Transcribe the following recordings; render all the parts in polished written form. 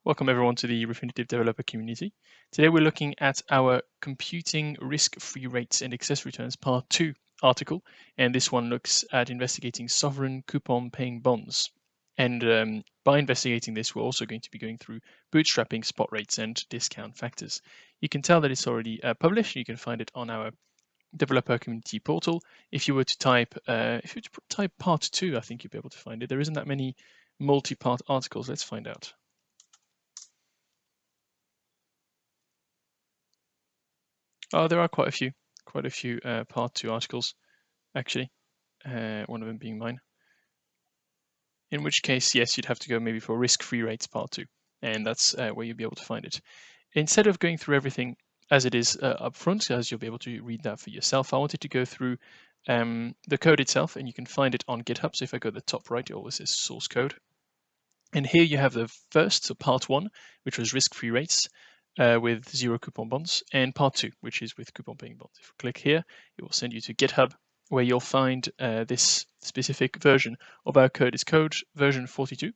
Welcome everyone to the Refinitiv developer community. Today we're looking at our Computing Risk-Free Rates and Excess Returns Part 2 article, and this one looks at investigating sovereign coupon-paying bonds. And by investigating this, we're also going to be going through bootstrapping, spot rates, and discount factors. You can tell that it's already published. You can find it on our developer community portal. If you were to type, Part 2, I think you'll be able to find it. There isn't that many multi-part articles. Let's find out. Oh, there are quite a few Part 2 articles, actually, one of them being mine. In which case, yes, you'd have to go maybe for risk-free rates Part 2, and that's where you'll be able to find it. Instead of going through everything as it is up front, as you'll be able to read that for yourself, I wanted to go through the code itself, and you can find it on GitHub. So if I go to the top right, it always says source code. And here you have the first, so Part 1, which was risk-free rates. With zero coupon bonds, and Part 2, which is with coupon paying bonds. If you click here, it will send you to GitHub, where you'll find this specific version of our code. Is code version 42.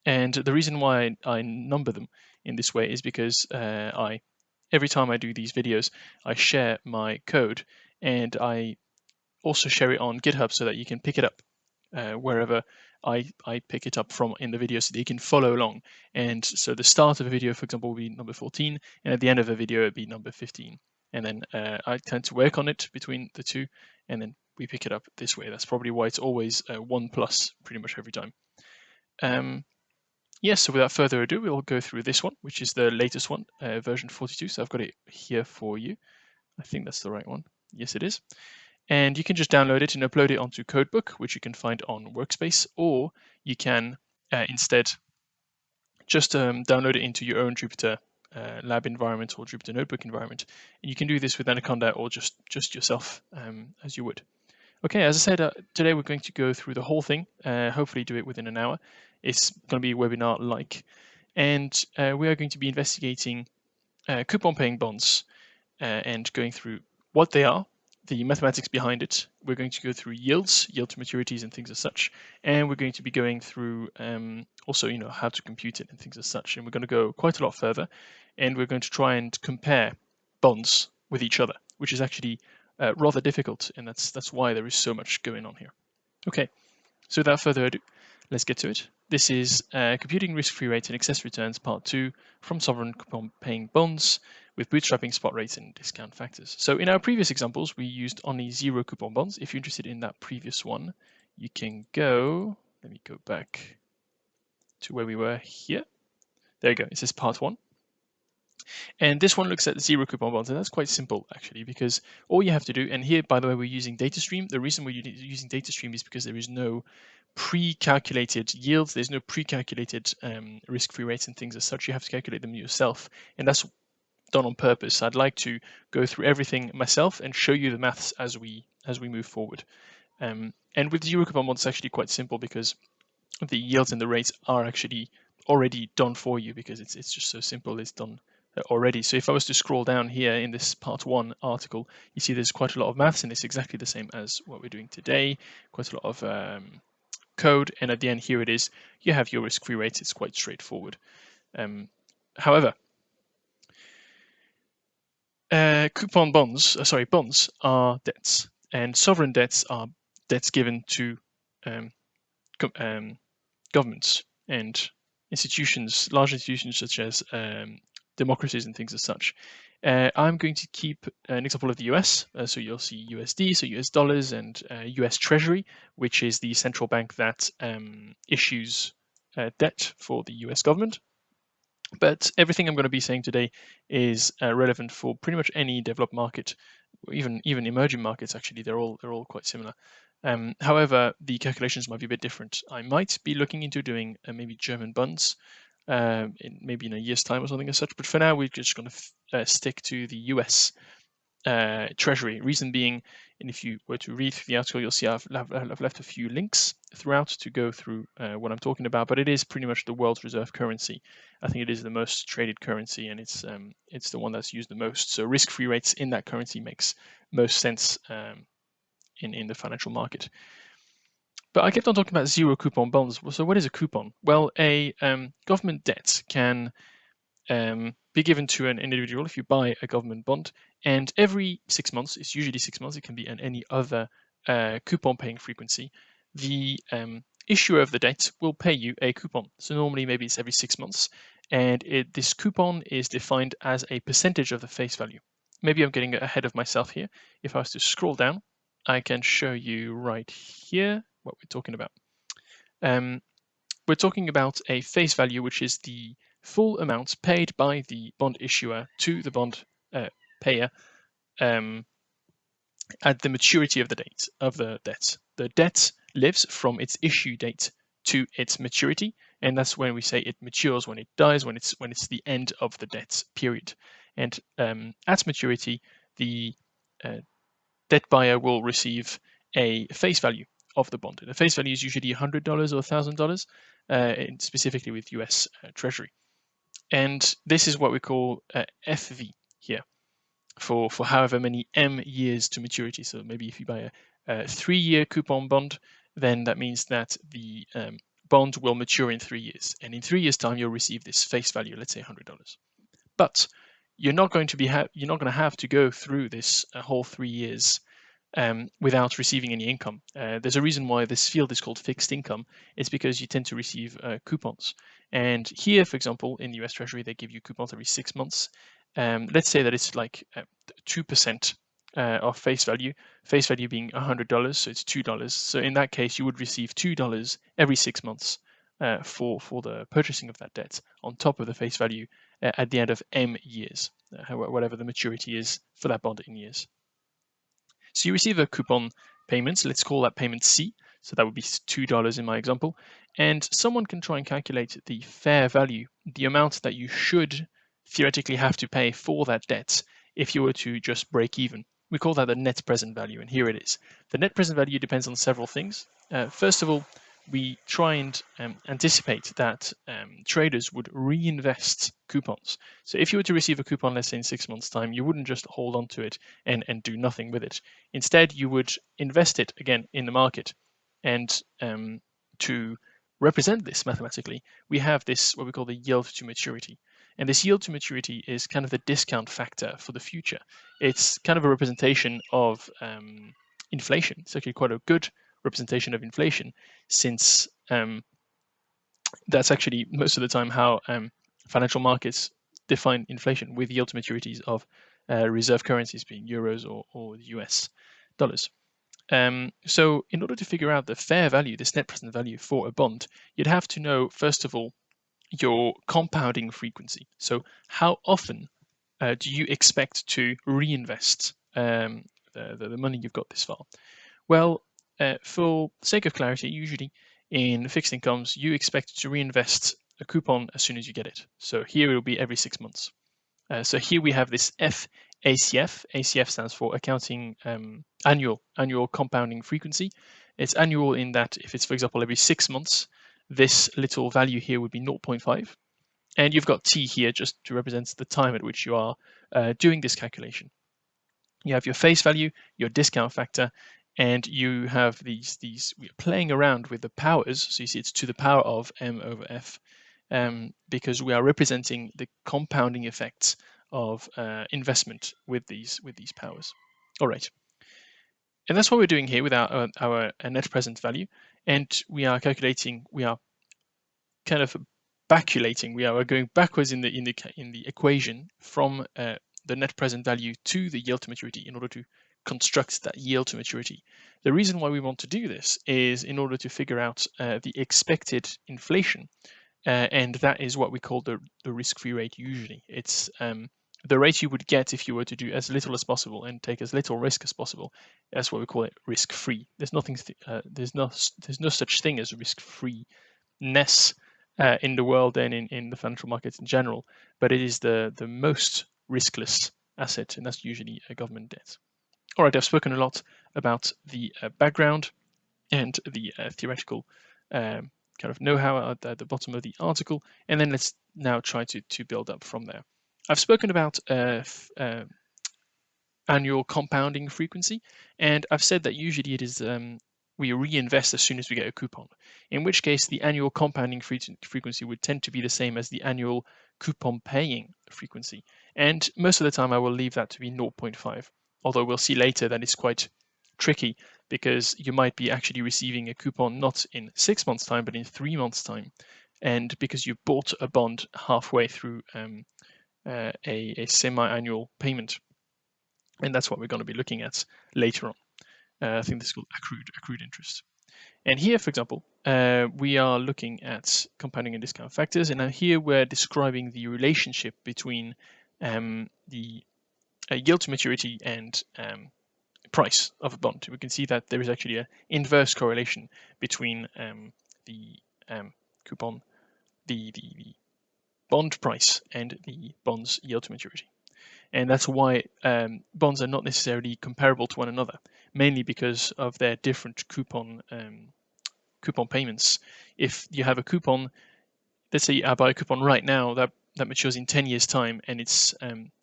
And the reason why I number them in this way is because every time I do these videos, I share my code, and I also share it on GitHub so that you can pick it up wherever I pick it up from in the video, so that you can follow along. And so the start of a video, for example, will be number 14, and at the end of a video, it'll be number 15. And then I tend to work on it between the two, and then we pick it up this way. That's probably why it's always 1+ pretty much every time. Yes, so without further ado, we'll go through this one, which is the latest one, version 42. So I've got it here for you. I think that's the right one. Yes, it is. And you can just download it and upload it onto Codebook, which you can find on Workspace, or you can instead just download it into your own Jupyter lab environment or Jupyter Notebook environment. And you can do this with Anaconda or just yourself as you would. Okay, as I said, today we're going to go through the whole thing, hopefully do it within an hour. It's going to be a webinar-like. And we are going to be investigating coupon-paying bonds and going through what they are, the mathematics behind it. We're going to go through yields, yield to maturities and things as such. And we're going to be going through also, how to compute it and things as such. And we're going to go quite a lot further. And we're going to try and compare bonds with each other, which is actually rather difficult. And that's why there is so much going on here. Okay, so without further ado, let's get to it. This is Computing Risk-Free Rates and Excess Returns Part 2 from Sovereign Coupon-Paying Bonds with bootstrapping, spot rates, and discount factors. So in our previous examples, we used only zero coupon bonds. If you're interested in that previous one, you can go, let me go back to where we were here. There you go, it says Part 1. And this one looks at zero coupon bonds, and that's quite simple actually, because all you have to do, and here, by the way, we're using DataStream. The reason we're using DataStream is because there is no pre-calculated yields, there's no pre-calculated risk-free rates and things as such. You have to calculate them yourself, and that's done on purpose. I'd like to go through everything myself and show you the maths as we move forward. And with zero coupon bonds, it's actually quite simple because the yields and the rates are actually already done for you, because it's just so simple. It's done already. So if I was to scroll down here in this Part 1 article, you see there's quite a lot of maths, and it's exactly the same as what we're doing today. Quite a lot of code, and at the end here it is. You have your risk-free rates. It's quite straightforward. However, bonds are debts, and sovereign debts are debts given to governments and institutions, large institutions such as democracies and things as such. I'm going to keep an example of the US, so you'll see USD, so US dollars, and US Treasury, which is the central bank that issues debt for the US government. But everything I'm going to be saying today is relevant for pretty much any developed market, even emerging markets. Actually, they're all quite similar. However, the calculations might be a bit different. I might be looking into doing maybe German bonds, maybe in a year's time or something as such. But for now, we're just going to stick to the US Treasury. Reason being, and if you were to read through the article, you'll see I've left a few links throughout to go through what I'm talking about, but it is pretty much the world's reserve currency. I think it is the most traded currency, and it's the one that's used the most. So risk-free rates in that currency makes most sense in the financial market. But I kept on talking about zero coupon bonds. So what is a coupon? Well, a government debt can be given to an individual if you buy a government bond, and every 6 months, it's usually 6 months, it can be any other coupon paying frequency, the issuer of the debt will pay you a coupon. So normally maybe it's every 6 months, and this coupon is defined as a percentage of the face value. Maybe I'm getting ahead of myself here. If I was to scroll down, I can show you right here what we're talking about. We're talking about a face value, which is the full amount paid by the bond issuer to the bond payer at the maturity of the date of the debt. The debt lives from its issue date to its maturity, and that's when we say it matures, when it dies, when it's the end of the debt period. And at maturity, the debt buyer will receive a face value of the bond. And the face value is usually $100 or $1,000, specifically with US Treasury. And this is what we call FV here for however many M years to maturity. So maybe if you buy a 3-year coupon bond, then that means that the bond will mature in 3 years. And in 3 years' time, you'll receive this face value, let's say $100. But you're not going to have to go through this whole 3 years without receiving any income. There's a reason why this field is called fixed income. It's because you tend to receive coupons. And here, for example, in the US Treasury, they give you coupons every 6 months. Let's say that it's like 2% of face value being $100, so it's $2. So in that case, you would receive $2 every 6 months for the purchasing of that debt on top of the face value at the end of M years, whatever the maturity is for that bond in years. So you receive a coupon payment. Let's call that payment C. So that would be $2 in my example. And someone can try and calculate the fair value, the amount that you should theoretically have to pay for that debt if you were to just break even. We call that the net present value, and here it is. The net present value depends on several things. First of all, we try and anticipate that traders would reinvest coupons. So if you were to receive a coupon, let's say in 6 months' time, you wouldn't just hold on to it and do nothing with it. Instead, you would invest it again in the market. And to represent this mathematically, we have this, what we call the yield to maturity. And this yield to maturity is kind of the discount factor for the future. It's kind of a representation of inflation. It's actually quite a good representation of inflation, since that's actually most of the time how financial markets define inflation, with yield to maturities of reserve currencies being euros or US dollars. So in order to figure out the fair value, this net present value for a bond, you'd have to know, first of all, your compounding frequency. So how often do you expect to reinvest the money you've got this far? Well, for sake of clarity, usually in fixed incomes, you expect to reinvest a coupon as soon as you get it. So here it will be every 6 months. So here we have this FACF. ACF stands for accounting annual compounding frequency. It's annual in that if it's, for example, every 6 months, this little value here would be 0.5. And you've got T here just to represent the time at which you are doing this calculation. You have your face value, your discount factor, and you have these we're playing around with the powers. So you see it's to the power of M over F, because we are representing the compounding effects of investment with these powers. All right. And that's what we're doing here with our net present value. And we are calculating, we are kind of baculating, we are going backwards in the equation from the net present value to the yield to maturity in order to construct that yield to maturity. The reason why we want to do this is in order to figure out the expected inflation, and that is what we call the risk-free rate usually. It's the rate you would get if you were to do as little as possible and take as little risk as possible. That's what we call it risk-free. There's nothing, there's no such thing as risk-freeness in the world and in the financial markets in general, but it is the most riskless asset, and that's usually a government debt. All right, I've spoken a lot about the background and the theoretical kind of know-how at the bottom of the article, and then let's now try to build up from there. I've spoken about annual compounding frequency, and I've said that usually it is we reinvest as soon as we get a coupon, in which case the annual compounding frequency would tend to be the same as the annual coupon paying frequency. And most of the time I will leave that to be 0.5, although we'll see later that it's quite tricky because you might be actually receiving a coupon not in 6 months' time, but in 3 months' time. And because you bought a bond halfway through a semi-annual payment. And that's what we're going to be looking at later on. I think this is called accrued interest. And here, for example, we are looking at compounding and discount factors. And now here we're describing the relationship between the yield to maturity and price of a bond. We can see that there is actually an inverse correlation between the coupon, the bond price, and the bond's yield to maturity. And that's why bonds are not necessarily comparable to one another, mainly because of their different coupon payments. If you have a coupon, let's say I buy a coupon right now that matures in 10 years' time, and it's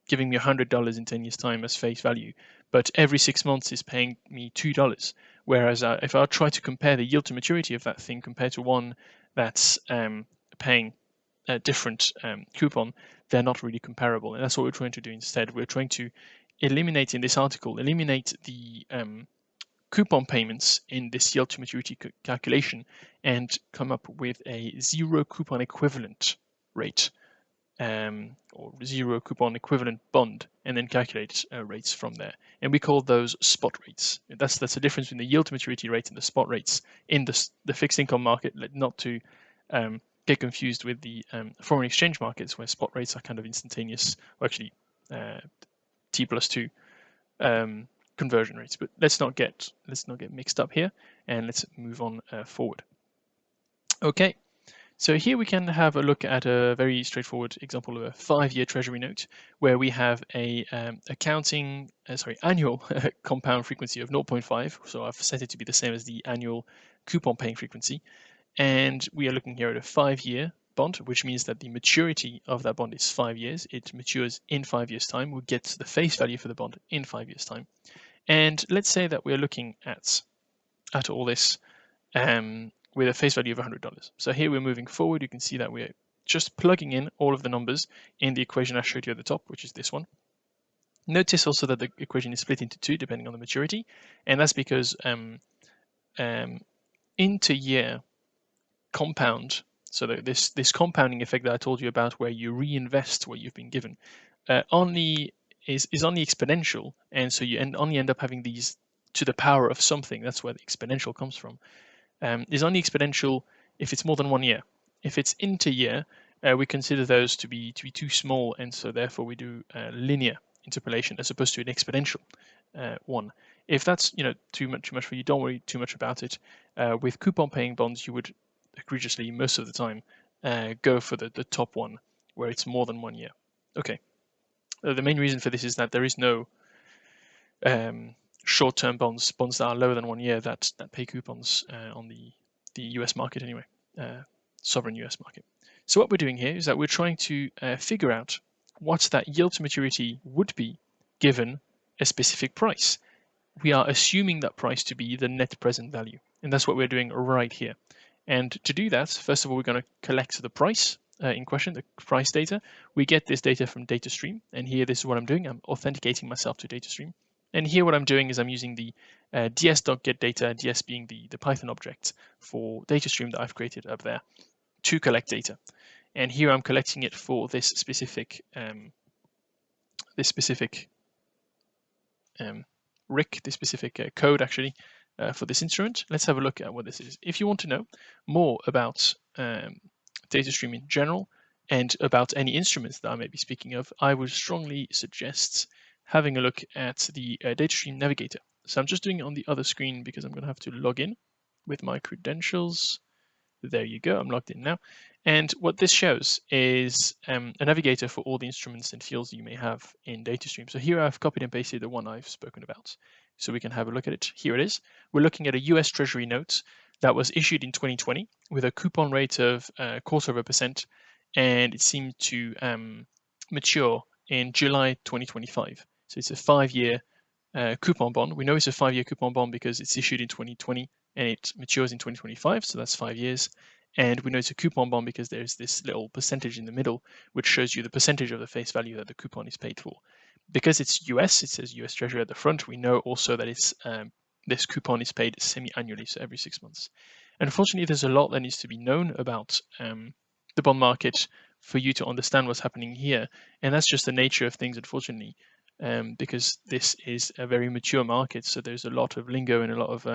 giving me $100 in 10 years' time as face value, but every 6 months is paying me $2. Whereas if I try to compare the yield to maturity of that thing compared to one that's paying a different coupon, they're not really comparable. And that's what we're trying to do instead. We're trying to eliminate in this article, eliminate the coupon payments in this yield to maturity calculation and come up with a zero coupon equivalent rate or zero coupon equivalent bond, and then calculate rates from there. And we call those spot rates. That's the difference between the yield to maturity rate and the spot rates in the fixed income market, not to get confused with the foreign exchange markets where spot rates are kind of instantaneous, or actually T+2 conversion rates. But let's not get mixed up here, and let's move on forward. Okay, so here we can have a look at a very straightforward example of a 5-year treasury note where we have a annual compound frequency of 0.5. So I've set it to be the same as the annual coupon paying frequency. And we are looking here at a 5-year bond, which means that the maturity of that bond is 5 years. It matures in 5 years' time. We'll get the face value for the bond in 5 years' time. And let's say that we're looking at all this with a face value of $100. So here we're moving forward. You can see that we're just plugging in all of the numbers in the equation I showed you at the top, which is this one. Notice also that the equation is split into two depending on the maturity, and that's because inter-year compound, so that this compounding effect that I told you about where you reinvest what you've been given, only is only exponential, and so you only end up having these to the power of something. That's where the exponential comes from. Is only exponential if it's more than 1 year. If it's inter-year, we consider those to be too small, and so therefore we do linear interpolation as opposed to an exponential one. If that's too much for you, don't worry too much about it. With coupon paying bonds, you would egregiously most of the time go for the top one where it's more than 1 year. Okay. The main reason for this is that there is no short-term bonds that are lower than 1 year that pay coupons on the US market anyway, sovereign US market. So what we're doing here is that we're trying to figure out what that yield to maturity would be given a specific price. We are assuming that price to be the net present value, and that's what we're doing right here. And to do that, first of all, we're going to collect the price in question, the price data. We get this data from DataStream, and here this is what I'm doing. I'm authenticating myself to DataStream. And here what I'm doing is I'm using the ds.getData, ds being the Python object for DataStream that I've created up there to collect data. And here I'm collecting it for this specific RIC, this specific code actually for this instrument. Let's have a look at what this is. If you want to know more about DataStream in general and about any instruments that I may be speaking of, I would strongly suggest having a look at the DataStream Navigator. So I'm just doing it on the other screen because I'm going to have to log in with my credentials. There you go, I'm logged in now. And what this shows is a navigator for all the instruments and fields you may have in DataStream. So here I've copied and pasted the one I've spoken about. So we can have a look at it. Here it is. We're looking at a US Treasury note that was issued in 2020 with a coupon rate of 0.25%, and it seemed to mature in July 2025. So it's a 5-year coupon bond. We know it's a 5-year coupon bond because it's issued in 2020 and it matures in 2025, so that's 5 years. And we know it's a coupon bond because there's this little percentage in the middle, which shows you the percentage of the face value that the coupon is paid for. Because it's US, it says US Treasury at the front, we know also that it's this coupon is paid semi-annually, so every 6 months. Unfortunately, there's a lot that needs to be known about the bond market for you to understand what's happening here. And that's just the nature of things, unfortunately, because this is a very mature market. So there's a lot of lingo and a lot of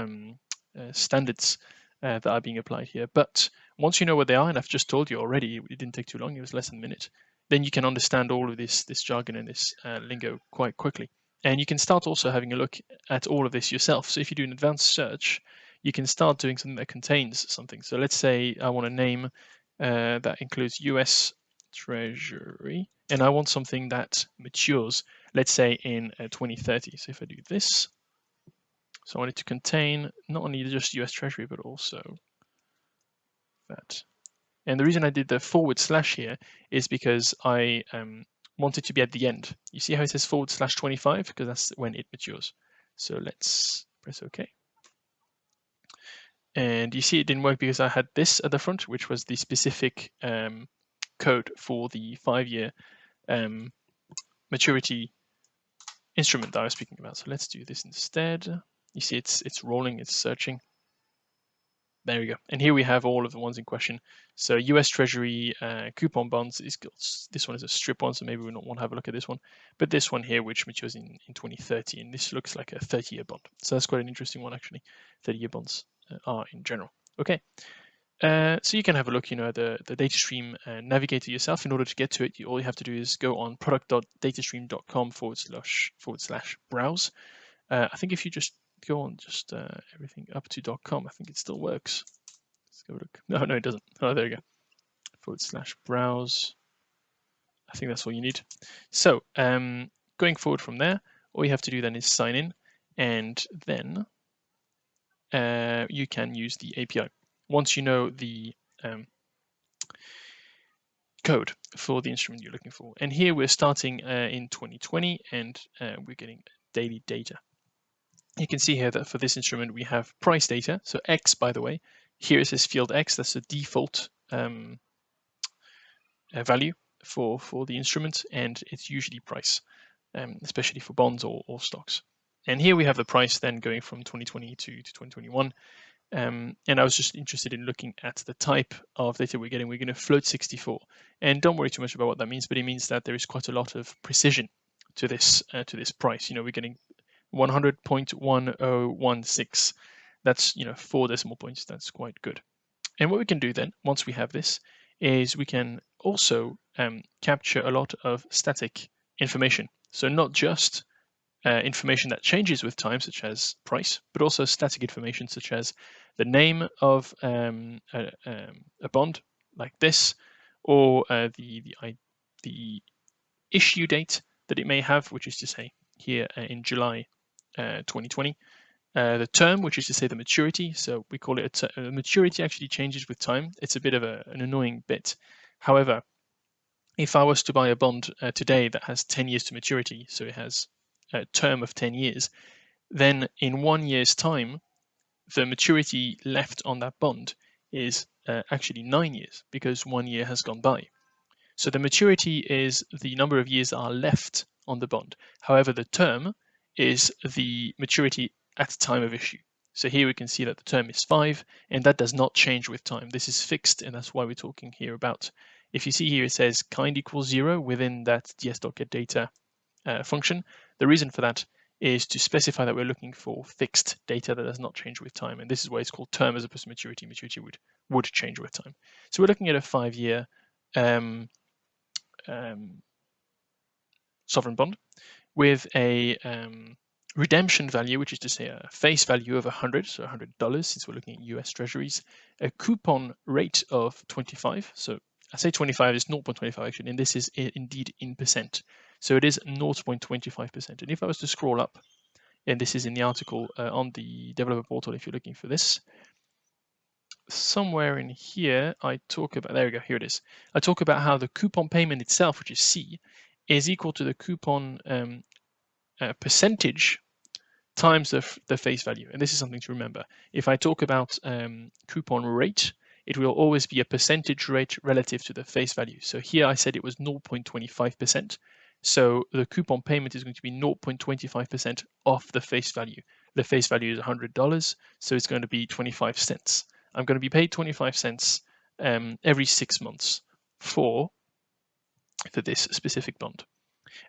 standards that are being applied here. But once you know what they are, and I've just told you already, it didn't take too long, it was less than a minute, then you can understand all of this jargon and this lingo quite quickly. And you can start also having a look at all of this yourself. So if you do an advanced search, you can start doing something that contains something. So let's say I want a name that includes US Treasury, and I want something that matures, let's say in 2030. So if I do this, so I want it to contain not only just US Treasury, but also that. And the reason I did the / here is because I want it to be at the end. You see how it says /25? Because that's when it matures. So let's press OK. And you see it didn't work because I had this at the front, which was the specific code for the 5-year maturity instrument that I was speaking about. So let's do this instead. You see it's rolling, it's searching. There we go. And here we have all of the ones in question. So US Treasury coupon bonds, this one is a strip one, so maybe we don't want to have a look at this one. But this one here, which matures in 2030, and this looks like a 30-year bond. So that's quite an interesting one, actually. 30-year bonds are in general. Okay. So you can have a look, at the data stream navigator yourself. In order to get to it, all you have to do is go on product.datastream.com / browse. I think if you just go on everything up to .com, I think it still works. Let's go look. No, it doesn't. Oh, there you go. / browse. I think that's all you need. So going forward from there, all you have to do then is sign in, and then you can use the API. Once you know the code for the instrument you're looking for. And here we're starting in 2020, and we're getting daily data. You can see here that for this instrument, we have price data. So X, by the way, here it says field X. That's the default value for the instrument, and it's usually price, especially for bonds or stocks. And here we have the price then going from 2020 to 2021. And I was just interested in looking at the type of data we're getting. We're going to float 64, and don't worry too much about what that means, but it means that there is quite a lot of precision to this price. We're getting 100.1016. That's 4 decimal points. That's quite good. And what we can do then, once we have this, is we can also capture a lot of static information. So not just information that changes with time, such as price, but also static information such as the name of a bond, like this, or the issue date that it may have, which is to say here in July 2020. The term, which is to say the maturity, so we call it maturity actually changes with time. It's a bit of an annoying bit. However, if I was to buy a bond today that has 10 years to maturity, so it has a term of 10 years, then in 1 year's time, the maturity left on that bond is actually 9 years because 1 year has gone by. So the maturity is the number of years that are left on the bond. However, the term is the maturity at the time of issue. So here we can see that the term is 5, and that does not change with time. This is fixed, and that's why we're talking here about. If you see here, it says kind equals 0 within that ds.getData function. The reason for that is to specify that we're looking for fixed data that does not change with time. And this is why it's called term as opposed to maturity. Maturity would change with time. So we're looking at a 5-year sovereign bond with a redemption value, which is to say a face value of 100, so $100, since we're looking at US treasuries, a coupon rate of 25. So I say 25 is 0.25 actually, and this is indeed in percent. So it is 0.25%. And if I was to scroll up, and this is in the article on the developer portal if you're looking for this, somewhere in here, I talk about, there we go, here it is. I talk about how the coupon payment itself, which is C, is equal to the coupon percentage times the face value. And this is something to remember. If I talk about coupon rate, it will always be a percentage rate relative to the face value. So here I said it was 0.25%. So the coupon payment is going to be 0.25% off the face value. The face value is $100, so it's going to be 25 cents. I'm going to be paid 25 cents every 6 months for this specific bond.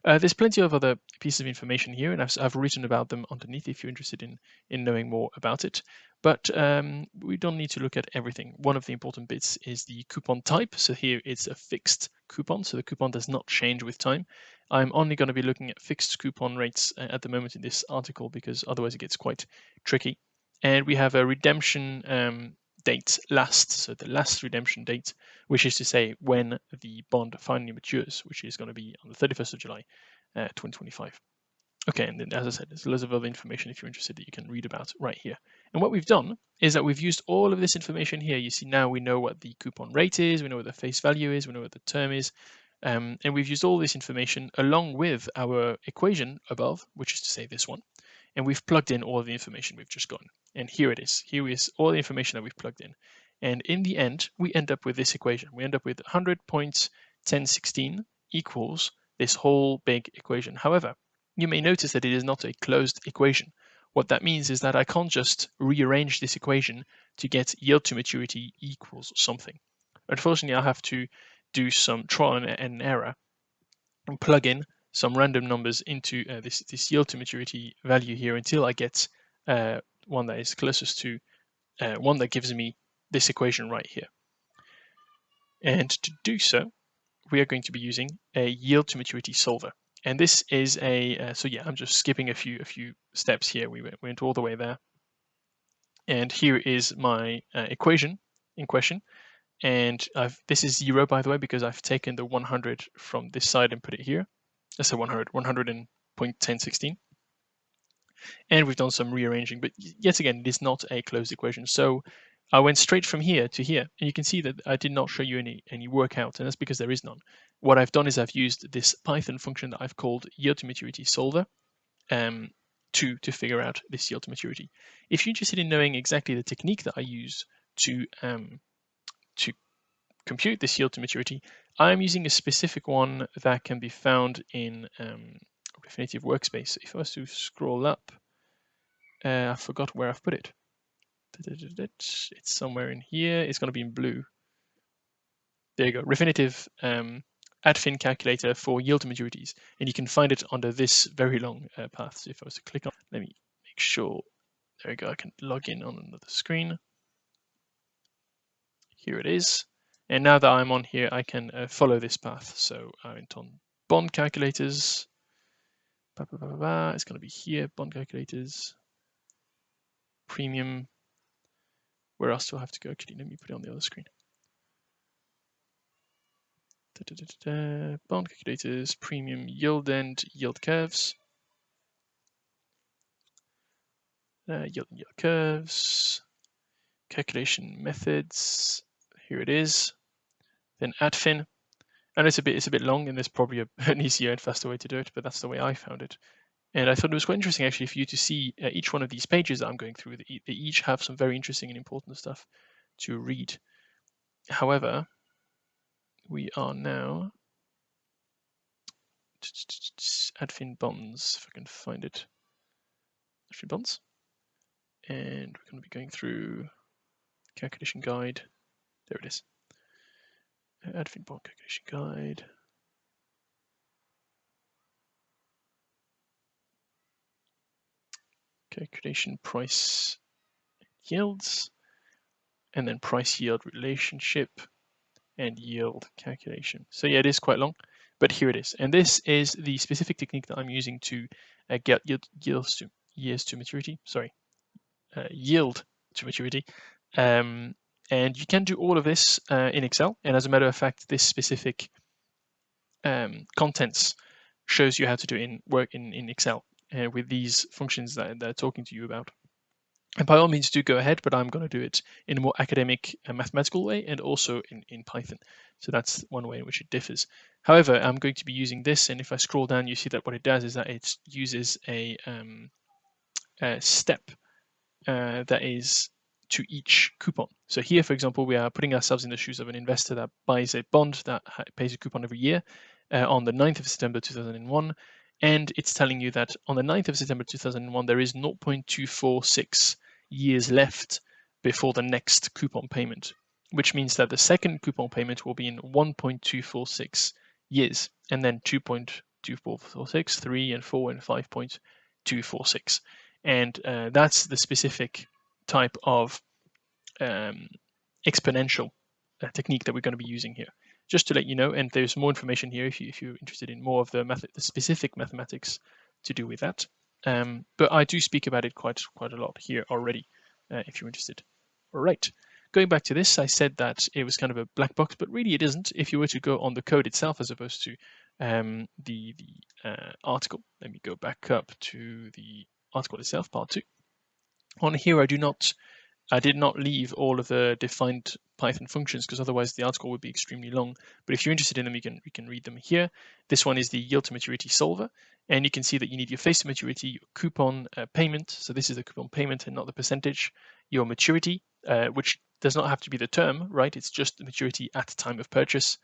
There's plenty of other pieces of information here, and I've written about them underneath if you're interested in knowing more about it. But we don't need to look at everything. One of the important bits is the coupon type. So here it's a fixed coupon, so the coupon does not change with time. I'm only going to be looking at fixed coupon rates at the moment in this article because otherwise it gets quite tricky. And we have a redemption date last, so the last redemption date, which is to say when the bond finally matures, which is going to be on the 31st of July, 2025. Okay, and then as I said, there's loads of other information if you're interested that you can read about right here. And what we've done is that we've used all of this information here. You see now we know what the coupon rate is, we know what the face value is, we know what the term is, and we've used all this information along with our equation above, which is to say this one, and we've plugged in all of the information we've just gotten. And here it is. Here is all the information that we've plugged in. And in the end, we end up with this equation. We end up with 100.1016 equals this whole big equation. However, you may notice that it is not a closed equation. What that means is that I can't just rearrange this equation to get yield to maturity equals something. Unfortunately, I'll have to do some trial and error and plug in some random numbers into this yield to maturity value here until I get one that is closest to one that gives me this equation right here. And to do so, we are going to be using a yield to maturity solver. And this is so yeah, I'm just skipping a few steps here. We went all the way there. And here is my equation in question. And this is 0, by the way, because I've taken the 100 from this side and put it here. That's a 100.1016. And we've done some rearranging, but yet again, it is not a closed equation. So I went straight from here to here, and you can see that I did not show you any workout, and that's because there is none. What I've done is I've used this Python function that I've called yield to maturity solver to figure out this yield to maturity. If you're interested in knowing exactly the technique that I use to compute this yield to maturity, I'm using a specific one that can be found in Refinitiv Workspace. If I was to scroll up, I forgot where I've put it. It's somewhere in here. It's going to be in blue. There you go. Refinitiv adfin calculator for yield to maturities. And you can find it under this very long path. So if I was to click on, let me make sure. There we go. I can log in on another screen. Here it is. And now that I'm on here, I can follow this path. So I went on bond calculators. It's going to be here, bond calculators, premium. Where else do I have to go? Actually, let me put it on the other screen. Bond calculators, premium, yield and yield curves. Yield and yield curves. Calculation methods. Here it is. Then adfin. And it's a bit long, and there's probably an easier and faster way to do it, but that's the way I found it. And I thought it was quite interesting actually for you to see each one of these pages that I'm going through. They each have some very interesting and important stuff to read. However, we are now adfin bonds, if I can find it. Adfin bonds. And we're going to be going through calculation guide. There it is. Adfin bond calculation guide. Calculation price yields, and then price yield relationship and yield calculation. So yeah, it is quite long, but here it is. And this is the specific technique that I'm using to get yield to maturity. Yield to maturity. And you can do all of this in Excel. And as a matter of fact, this specific contents shows you how to do it in Excel with these functions that they're talking to you about. And by all means, do go ahead, but I'm going to do it in a more academic and mathematical way and also in Python. So that's one way in which it differs. However, I'm going to be using this, and if I scroll down, you see that what it does is that it uses a step that is to each coupon. So here, for example, we are putting ourselves in the shoes of an investor that buys a bond that pays a coupon every year on the 9th of September 2001. And it's telling you that on the 9th of September 2001, there is 0.246 years left before the next coupon payment, which means that the second coupon payment will be in 1.246 years, and then 2.2446, 3 and 4 and 5.246. And that's the specific type of exponential technique that we're going to be using here. Just to let you know, and there's more information here if you're interested in more of the specific mathematics to do with that. But I do speak about it quite a lot here already, if you're interested. All right. Going back to this, I said that it was kind of a black box, but really it isn't. If you were to go on the code itself as opposed to the article, let me go back up to the article itself, part 2. On here, I did not leave all of the defined Python functions because otherwise the article would be extremely long. But if you're interested in them, you can read them here. This one is the yield to maturity solver, and you can see that you need your face to maturity, your coupon payment. So this is the coupon payment and not the percentage. Your maturity, which does not have to be the term, right? It's just the maturity at the time of purchase.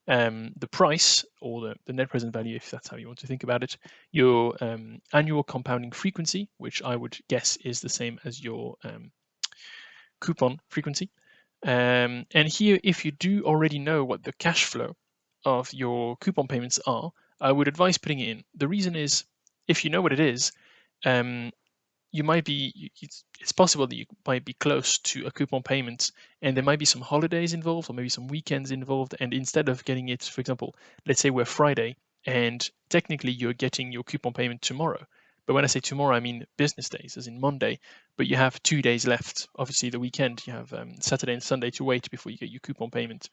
The price, or the net present value, if that's how you want to think about it, your annual compounding frequency, which I would guess is the same as your coupon frequency. And here, if you do already know what the cash flow of your coupon payments are, I would advise putting it in. The reason is, if you know what it is, you might be, it's possible that you might be close to a coupon payment and there might be some holidays involved or maybe some weekends involved. And instead of getting it, for example, let's say we're Friday and technically you're getting your coupon payment tomorrow. But when I say tomorrow, I mean business days, as in Monday, but you have 2 days left. Obviously, the weekend, you have Saturday and Sunday to wait before you get your coupon payment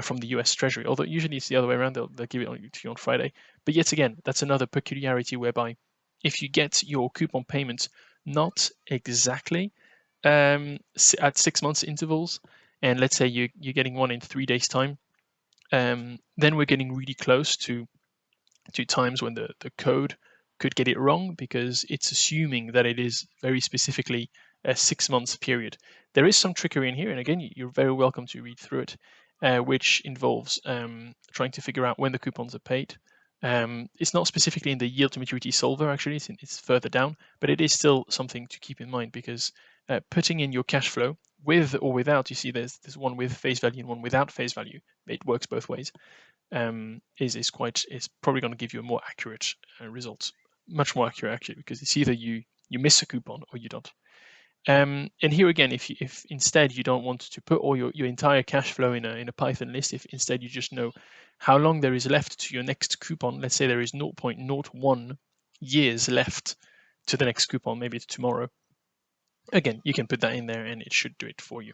from the US Treasury. Although usually it's the other way around, they'll give it to you on Friday. But yet again, that's another peculiarity whereby if you get your coupon payment not exactly at 6 months intervals, and let's say you're getting one in 3 days' time, then we're getting really close to times when the code could get it wrong because it's assuming that it is very specifically a 6 months period. There is some trickery in here, and again, you're very welcome to read through it, which involves trying to figure out when the coupons are paid. It's not specifically in the yield to maturity solver, actually, it's further down, but it is still something to keep in mind because putting in your cash flow with or without, you see there's one with face value and one without face value. It works both ways. Is probably going to give you a more accurate result, much more accurate actually, because it's either you miss a coupon or you don't. And here again, if instead you don't want to put all your entire cash flow in a Python list, if instead you just know how long there is left to your next coupon, let's say there is 0.01 years left to the next coupon, maybe it's tomorrow. Again, you can put that in there and it should do it for you.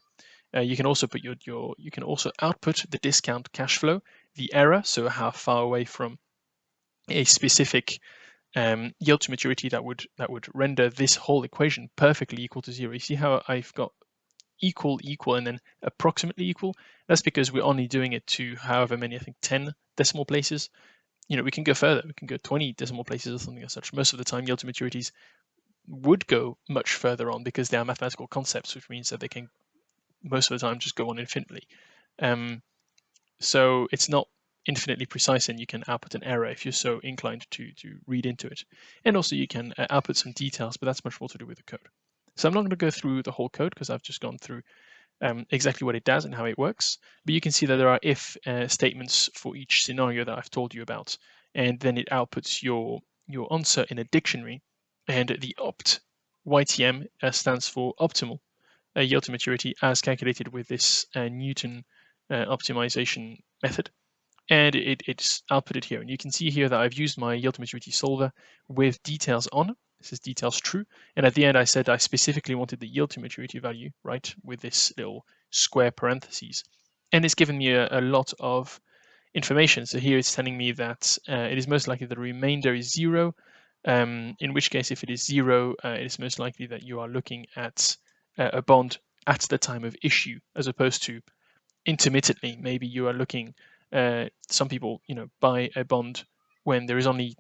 You can also put you can also output the discount cash flow, the error, so how far away from a specific yield to maturity that would render this whole equation perfectly equal to 0. You see how I've got equal, and then approximately equal? That's because we're only doing it to however many, I think 10 decimal places. We can go further. We can go 20 decimal places or something as such. Most of the time, yield to maturities would go much further on because they are mathematical concepts, which means that they can most of the time just go on infinitely. So it's not infinitely precise, and you can output an error if you're so inclined to read into it. And also you can output some details, but that's much more to do with the code. So I'm not going to go through the whole code because I've just gone through exactly what it does and how it works. But you can see that there are if statements for each scenario that I've told you about, and then it outputs your answer in a dictionary. And the opt YTM stands for optimal yield to maturity as calculated with this Newton optimization method. And it's outputted here. And you can see here that I've used my yield to maturity solver with details on. This is details true. And at the end, I said I specifically wanted the yield to maturity value, right, with this little square parentheses. And it's given me a lot of information. So here it's telling me that it is most likely the remainder is 0. In which case, if it is 0, it is most likely that you are looking at a bond at the time of issue, as opposed to intermittently. Maybe you are looking, some people, buy a bond when there is only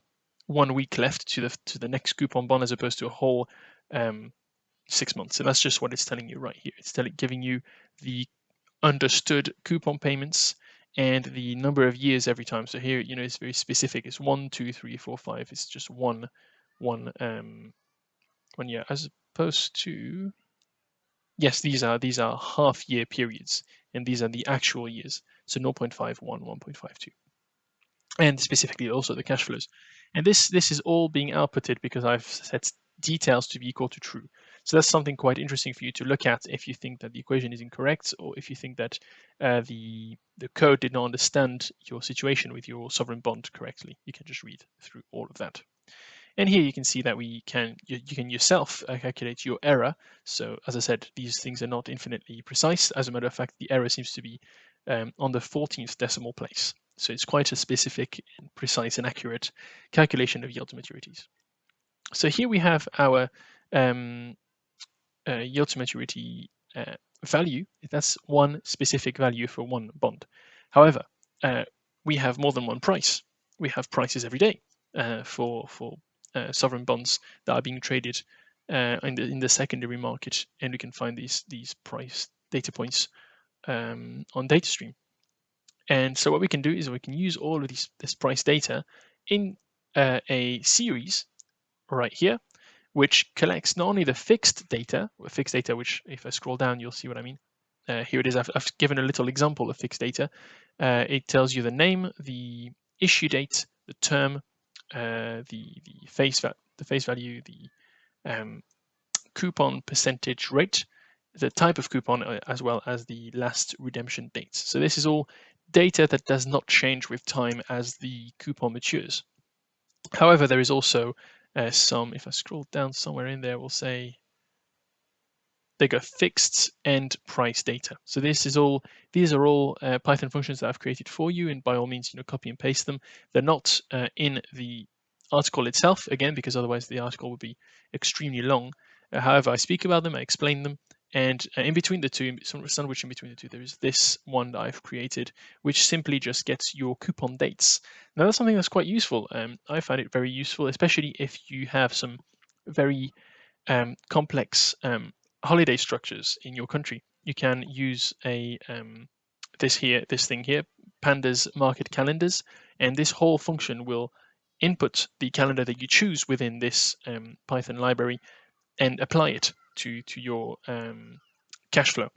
1 week left to the next coupon bond, as opposed to a whole 6 months. And that's just what it's telling you right here. It's giving you the understood coupon payments and the number of years every time. So here, it's very specific. It's 1, 2, 3, 4, 5. It's just one year, as opposed to, yes, these are half year periods, and these are the actual years. So 0.51, 1.52. And specifically also the cash flows. And this is all being outputted because I've set details to be equal to true. So that's something quite interesting for you to look at if you think that the equation is incorrect, or if you think that the code did not understand your situation with your sovereign bond correctly. You can just read through all of that. And here you can see that you can yourself calculate your error. So as I said, these things are not infinitely precise. As a matter of fact, the error seems to be on the 14th decimal place. So it's quite a specific, and precise, and accurate calculation of yield to maturities. So here we have our yield to maturity value. That's one specific value for one bond. However, we have more than one price. We have prices every day for sovereign bonds that are being traded in the secondary market, and we can find these price data points on DataStream. And so what we can do is we can use all of this price data in a series right here, which collects not only the fixed data, which if I scroll down, you'll see what I mean. Here it is. I've given a little example of fixed data. It tells you the name, the issue date, the term, the face value, the coupon percentage rate, the type of coupon, as well as the last redemption dates. So this is all data that does not change with time as the coupon matures. However, there is also some, if I scroll down somewhere in there, we'll say they go fixed and price data. So these are all Python functions that I've created for you, and by all means, copy and paste them. They're not in the article itself, again, because otherwise the article would be extremely long. However, I speak about them, I explain them, and in between the two, sandwiched in between the two, there is this one that I've created, which simply just gets your coupon dates. Now that's something that's quite useful. I find it very useful, especially if you have some very complex holiday structures in your country. You can use this thing here, pandas market calendars, and this whole function will input the calendar that you choose within this Python library and apply it to your cash flow,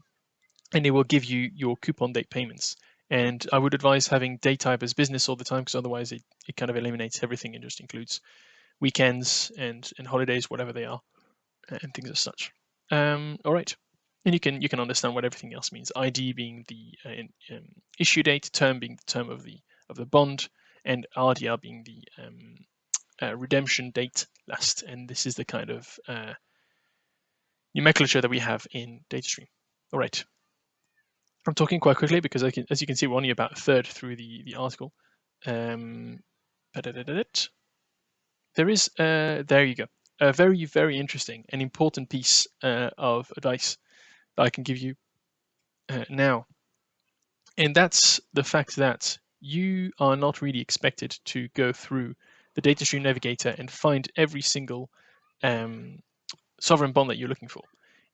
and it will give you your coupon date payments. And I would advise having day type as business all the time, because otherwise it kind of eliminates everything and just includes weekends and holidays, whatever they are, and things as such. All right, and you can understand what everything else means. ID being the issue date, term being the term of the bond, and RDR being the redemption date last. And this is the kind of nomenclature that we have in DataStream. All right, I'm talking quite quickly because as you can see, we're only about a third through the article. There is there you go. A very, very interesting and important piece of advice that I can give you now. And that's the fact that you are not really expected to go through the DataStream Navigator and find every single sovereign bond that you're looking for.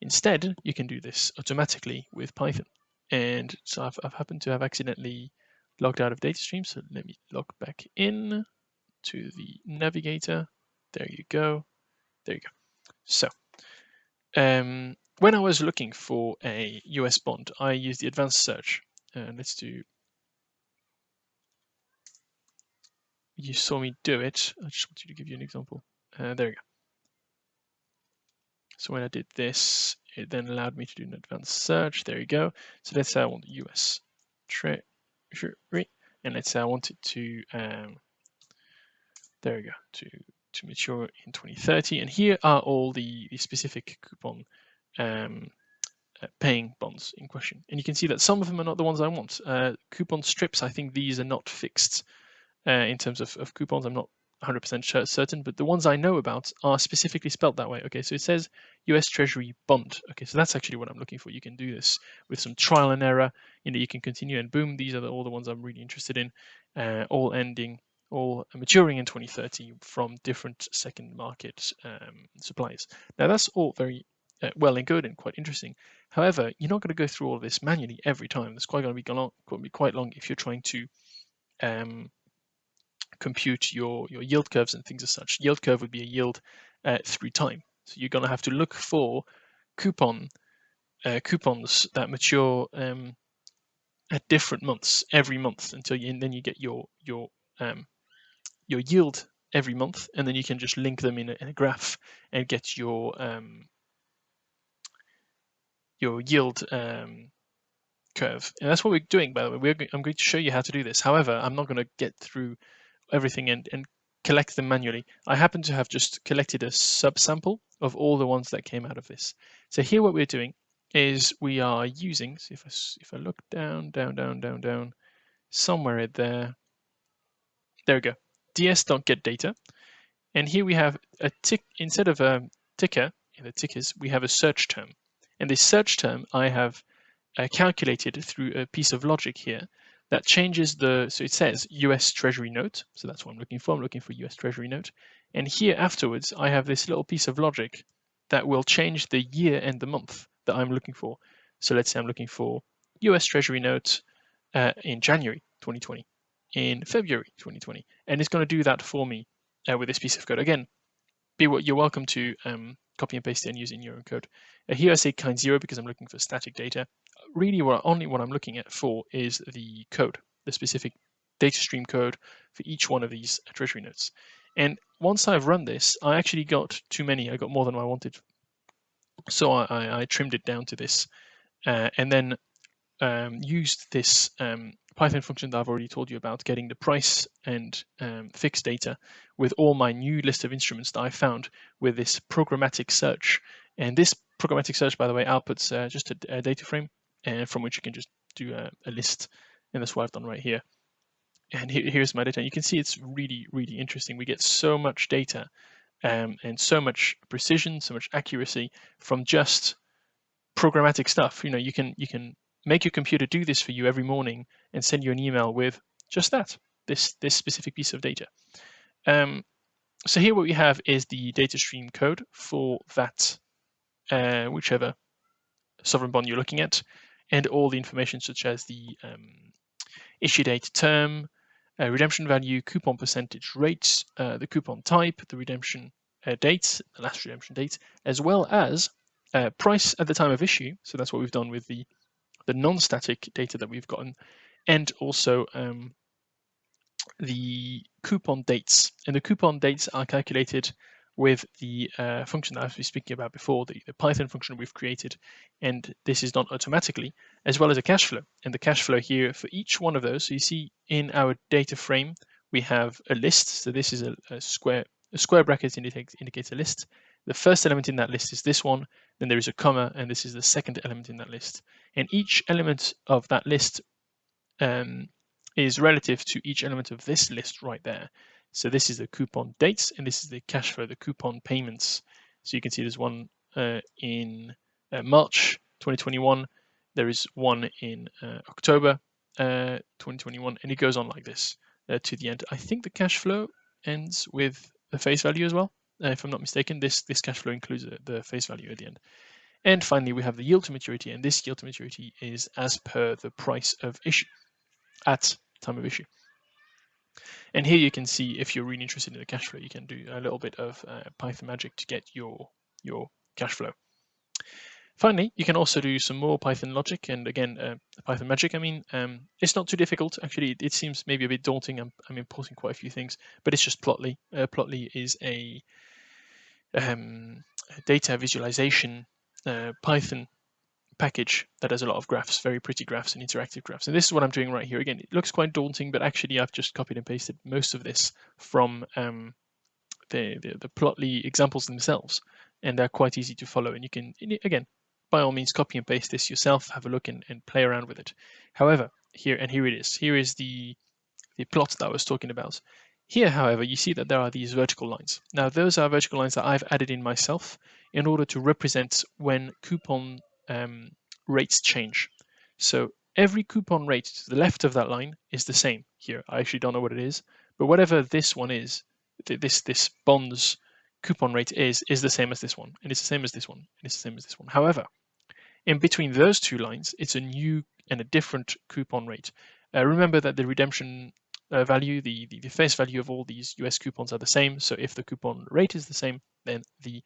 Instead, you can do this automatically with Python. And so I've happened to have accidentally logged out of DataStream. So let me log back in to the Navigator. There you go. There you go. So when I was looking for a US bond, I used the advanced search. Let's do, you saw me do it. I just want you to give you an example. There you go. So when I did this, it then allowed me to do an advanced search. There you go. So let's say I want the US Treasury, and let's say I want it to, there we go, to mature in 2030. And here are all the specific coupon paying bonds in question. And you can see that some of them are not the ones I want. Coupon strips, I think these are not fixed in terms of coupons. I'm not 100% certain, but the ones I know about are specifically spelled that way. Okay, so it says US Treasury bond. Okay, so that's actually what I'm looking for. You can do this with some trial and error. You can continue, and boom, these are all the ones I'm really interested in, all ending all maturing in 2030 from different second market suppliers. Now that's all very well and good and quite interesting. However, you're not going to go through all of this manually every time. It's quite going to be quite long if you're trying to compute your yield curves and things as such. Yield curve would be a yield through time. So you're going to have to look for coupons that mature at different months every month until you, and then you get your yield every month, and then you can just link them in a graph and get your yield curve. And that's what we're doing, by the way. I'm going to show you how to do this. However, I'm not going to get through everything and collect them manually. I happen to have just collected a subsample of all the ones that came out of this. So here what we're doing is we are using, so if I look down, somewhere there we go, ds.getData. And here we have a tick, instead of a ticker in the tickers, we have a search term. And this search term I have calculated through a piece of logic here that changes so it says US Treasury note. So that's what I'm looking for. I'm looking for US Treasury note. And here afterwards, I have this little piece of logic that will change the year and the month that I'm looking for. So let's say I'm looking for US Treasury note in January 2020, in February 2020. And it's going to do that for me with this piece of code. Again, you're welcome to copy and paste it and use it in your own code. Here I say kind 0 because I'm looking for static data. Really, only what I'm looking at for is the code, the specific data stream code for each one of these treasury notes. And once I've run this, I actually got too many. I got more than I wanted. So I trimmed it down to this and then used this Python function that I've already told you about, getting the price and fixed data with all my new list of instruments that I found with this programmatic search. And this programmatic search, by the way, outputs just a data frame from which you can just do a list. And that's what I've done right here. And here's my data. You can see it's really, really interesting. We get so much data and so much precision, so much accuracy from just programmatic stuff. You can make your computer do this for you every morning and send you an email with just that, this specific piece of data. So here what we have is the data stream code for that whichever sovereign bond you're looking at, and all the information such as the issue date, term, redemption value, coupon percentage rates, the coupon type, the redemption date, the last redemption date, as well as price at the time of issue. So that's what we've done with the non-static data that we've gotten, and also the coupon dates. And the coupon dates are calculated with the function that I was speaking about before, the Python function we've created. And this is done automatically, as well as a cash flow. And the cash flow here for each one of those, so you see in our data frame, we have a list. So this is a square bracket indicates a list. The first element in that list is this one, then there is a comma, and this is the second element in that list. And each element of that list is relative to each element of this list right there. So this is the coupon dates, and this is the cash flow, the coupon payments. So you can see there's one in March 2021, there is one in October 2021, and it goes on like this to the end. I think the cash flow ends with the face value as well. If I'm not mistaken, this cash flow includes the face value at the end. And finally, we have the yield to maturity, and this yield to maturity is as per the price of issue at time of issue. And here you can see, if you're really interested in the cash flow, you can do a little bit of Python magic to get your cash flow. Finally, you can also do some more Python logic, and again, Python magic. I mean, it's not too difficult. Actually, it seems maybe a bit daunting. I'm importing quite a few things, but it's just Plotly. Plotly is a data visualization Python package that has a lot of graphs, very pretty graphs and interactive graphs. And this is what I'm doing right here. Again, it looks quite daunting, but actually I've just copied and pasted most of this from the Plotly examples themselves, and they're quite easy to follow. And you can, again, by all means, copy and paste this yourself, have a look and play around with it. However, here it is. Here is the plot that I was talking about. Here, however, you see that there are these vertical lines. Now, those are vertical lines that I've added in myself in order to represent when coupon rates change. So every coupon rate to the left of that line is the same here. I actually don't know what it is, But whatever this one is, this bond's coupon rate is the same as this one, and it's the same as this one, and it's the same as this one. However, in between those two lines, it's a new and a different coupon rate. Remember that the redemption value, the face value of all these US coupons are the same. So if the coupon rate is the same, then the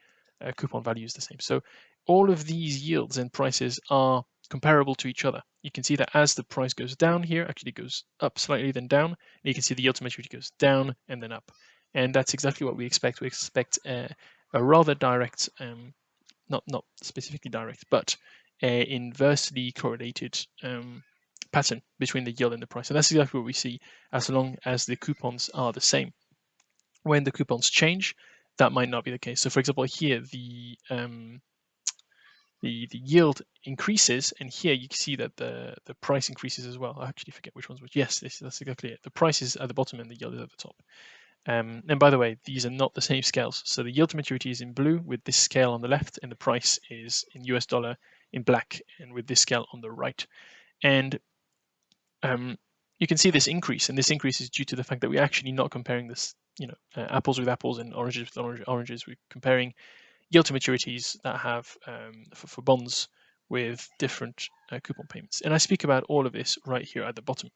coupon value is the same. So all of these yields and prices are comparable to each other. You can see that as the price goes down here, actually goes up slightly, then down. And you can see the yield to maturity goes down and then up. And that's exactly what we expect. We expect a rather direct, not specifically direct, but inversely correlated pattern between the yield and the price. And that's exactly what we see as long as the coupons are the same. When the coupons change, that might not be the case. So for example, here the yield increases, and here you can see that the price increases as well. I actually forget which one's which. Yes, that's exactly it. The price is at the bottom and the yield is at the top. And by the way, these are not the same scales. So the yield to maturity is in blue with this scale on the left, and the price is in US dollar in black and with this scale on the right. And you can see this increase, and this increase is due to the fact that we're actually not comparing this, apples with apples and oranges with oranges. We're comparing yield to maturities that have for bonds with different coupon payments. And I speak about all of this right here at the bottom.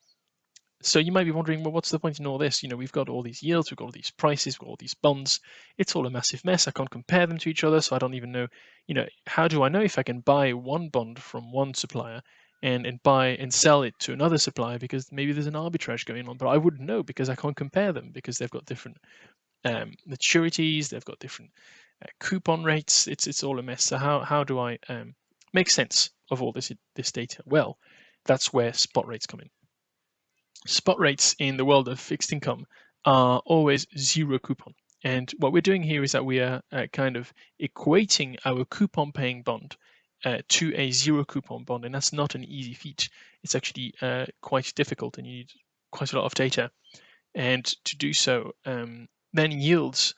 So you might be wondering, well, what's the point in all this? We've got all these yields, we've got all these prices, we've got all these bonds. It's all a massive mess. I can't compare them to each other, so I don't even know, how do I know if I can buy one bond from one supplier and buy and sell it to another supplier, because maybe there's an arbitrage going on, but I wouldn't know because I can't compare them because they've got different maturities, they've got different coupon rates. It's all a mess. So how do I make sense of all this data? Well, that's where spot rates come in. Spot rates in the world of fixed income are always zero coupon. And what we're doing here is that we are kind of equating our coupon paying bond to a zero coupon bond. And that's not an easy feat. It's actually quite difficult, and you need quite a lot of data. And to do so, then yields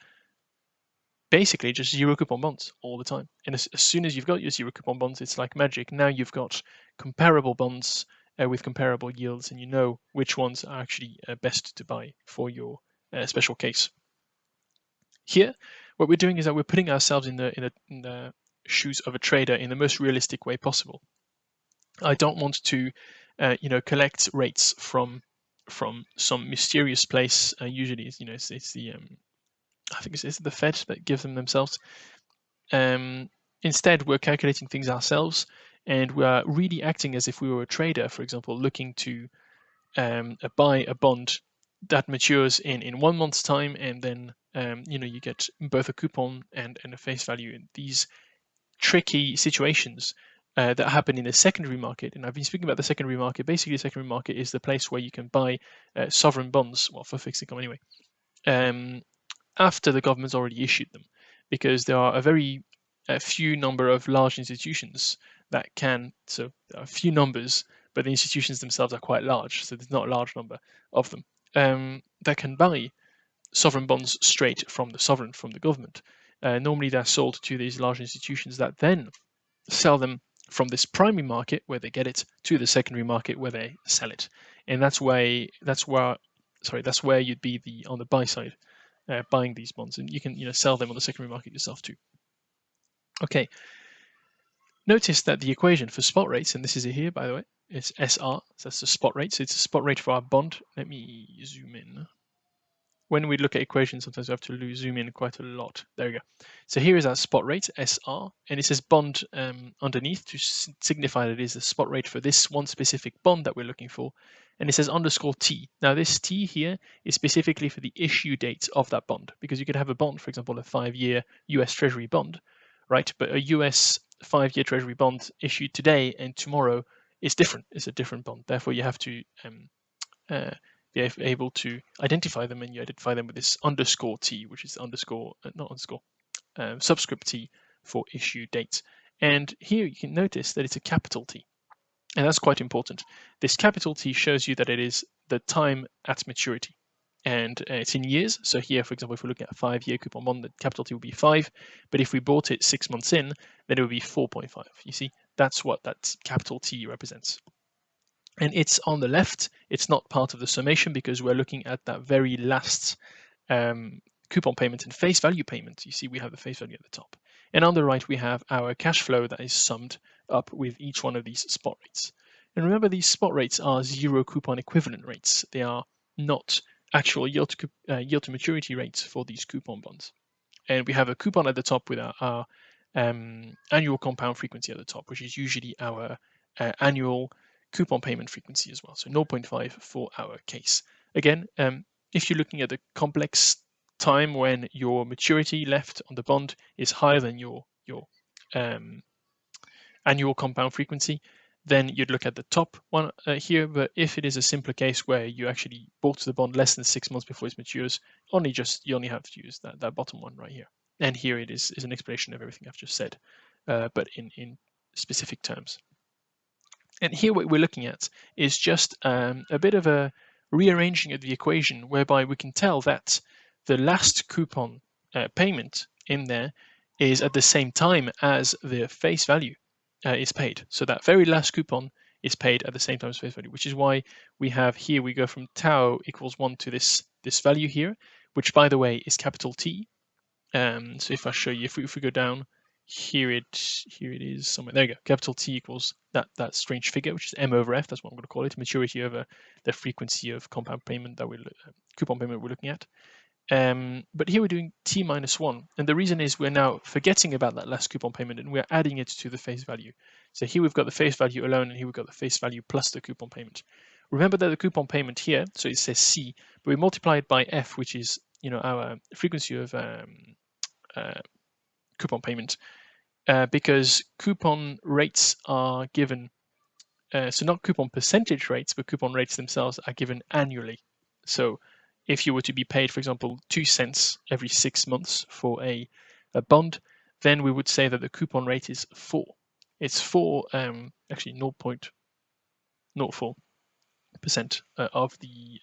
basically just zero coupon bonds all the time. And as soon as you've got your zero coupon bonds, it's like magic. Now you've got comparable bonds with comparable yields, and you know which ones are actually best to buy for your special case. Here, what we're doing is that we're putting ourselves in the shoes of a trader in the most realistic way possible. I don't want to, collect rates from some mysterious place. Usually, it's the I think it's the Fed that gives them themselves. Instead, we're calculating things ourselves, and we're really acting as if we were a trader, for example, looking to buy a bond that matures in 1 month's time, and then you get both a coupon and a face value. In these tricky situations that happen in the secondary market, and I've been speaking about the secondary market. Basically, the secondary market is the place where you can buy sovereign bonds, well, for fixed income anyway, after the government's already issued them, because there are a few number of large institutions that can, so there are a few numbers, but the institutions themselves are quite large, so there's not a large number of them, that can buy sovereign bonds straight from the sovereign, from the government. Normally they're sold to these large institutions that then sell them from this primary market where they get it to the secondary market where they sell it. And that's where you'd be on the buy side. Buying these bonds, and you can sell them on the secondary market yourself too. Okay, notice that the equation for spot rates, and this is it here by the way, it's SR, so that's the spot rate. So it's a spot rate for our bond. Let me zoom in. When we look at equations, sometimes we have to zoom in quite a lot. There we go. So here is our spot rate, SR, and it says bond underneath to signify that it is the spot rate for this one specific bond that we're looking for. And it says _T. Now this T here is specifically for the issue date of that bond, because you could have a bond, for example, a 5-year US Treasury bond, right? But a US 5-year Treasury bond issued today and tomorrow is different. It's a different bond. Therefore, you have to be able to identify them, and you identify them with this _T, which is subscript T for issue date. And here you can notice that it's a capital T, and that's quite important. This capital T shows you that it is the time at maturity, and it's in years. So here, for example, if we're looking at a 5-year coupon bond, the capital T will be 5, but if we bought it 6 months in, then it would be 4.5. You see, that's what that capital T represents. And it's on the left. It's not part of the summation because we're looking at that very last coupon payment and face value payment. You see we have the face value at the top. And on the right, we have our cash flow that is summed up with each one of these spot rates. And remember, these spot rates are zero coupon equivalent rates. They are not actual yield to maturity rates for these coupon bonds. And we have a coupon at the top with our annual compound frequency at the top, which is usually our annual coupon payment frequency as well. So 0.5 for our case. Again, if you're looking at the complex time when your maturity left on the bond is higher than your annual compound frequency, then you'd look at the top one here. But if it is a simpler case where you actually bought the bond less than 6 months before it matures, you only have to use that bottom one right here. And here it is an explanation of everything I've just said, but in specific terms. And here what we're looking at is just a bit of a rearranging of the equation whereby we can tell that the last coupon payment in there is at the same time as the face value is paid. So that very last coupon is paid at the same time as face value, which is why we have here, we go from tau equals 1 to this value here, which by the way is capital T. So if I show you, if we go down, here it is somewhere. There you go. Capital T equals that strange figure, which is M over F. That's what I'm going to call it. Maturity over the frequency of compound payment that coupon payment we're looking at. But here we're doing T minus 1. And the reason is we're now forgetting about that last coupon payment and we're adding it to the face value. So here we've got the face value alone and here we've got the face value plus the coupon payment. Remember that the coupon payment here, so it says C, but we multiply it by F, which is our frequency of coupon payment, because coupon rates are given, so not coupon percentage rates, but coupon rates themselves are given annually. So if you were to be paid, for example, 2 cents every 6 months for a bond, then we would say that the coupon rate is 4. It's 4, actually 0.04% of the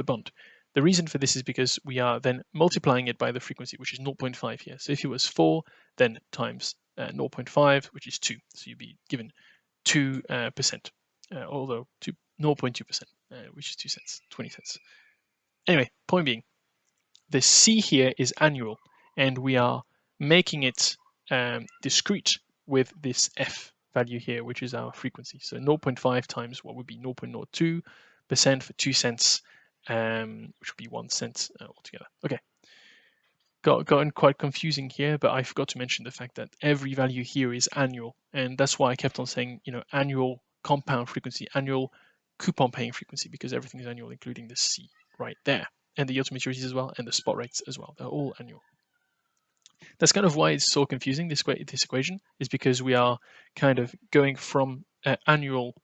bond. The reason for this is because we are then multiplying it by the frequency, which is 0.5 here. So if it was 4, then times 0.5, which is 2. So you'd be given 2%, although 0.2%, which is 2 cents, 20 cents. Anyway, point being, the C here is annual, and we are making it discrete with this F value here, which is our frequency. So 0.5 times what would be 0.02% for 2 cents, which would be 1 cent altogether. Okay. Gotten quite confusing here, but I forgot to mention the fact that every value here is annual, and that's why I kept on saying, annual compound frequency, annual coupon paying frequency, because everything is annual, including the C right there, and the yield to maturities as well, and the spot rates as well. They're all annual. That's kind of why it's so confusing, this equation, is because we are kind of going from annual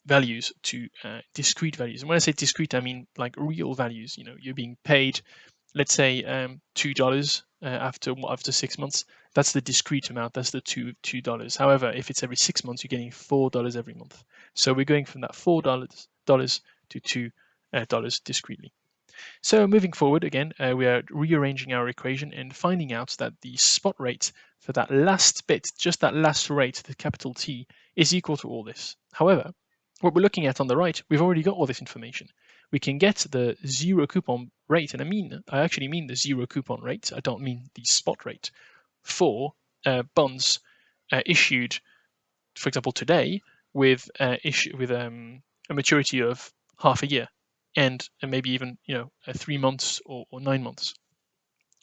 values to discrete values. And when I say discrete, I mean like real values. You're being paid, let's say $2 after 6 months. That's the discrete amount. That's the $2. However, if it's every 6 months, you're getting $4 every month. So we're going from that $4 to $2 discretely. So moving forward, again, we are rearranging our equation and finding out that the spot rate for that last bit, just that last rate, the capital T, is equal to all this. However, what we're looking at on the right, we've already got all this information. We can get the zero coupon rate, and I actually mean the zero coupon rate. I don't mean the spot rate for bonds issued, for example, today with a maturity of half a year, and maybe even 3 months or 9 months.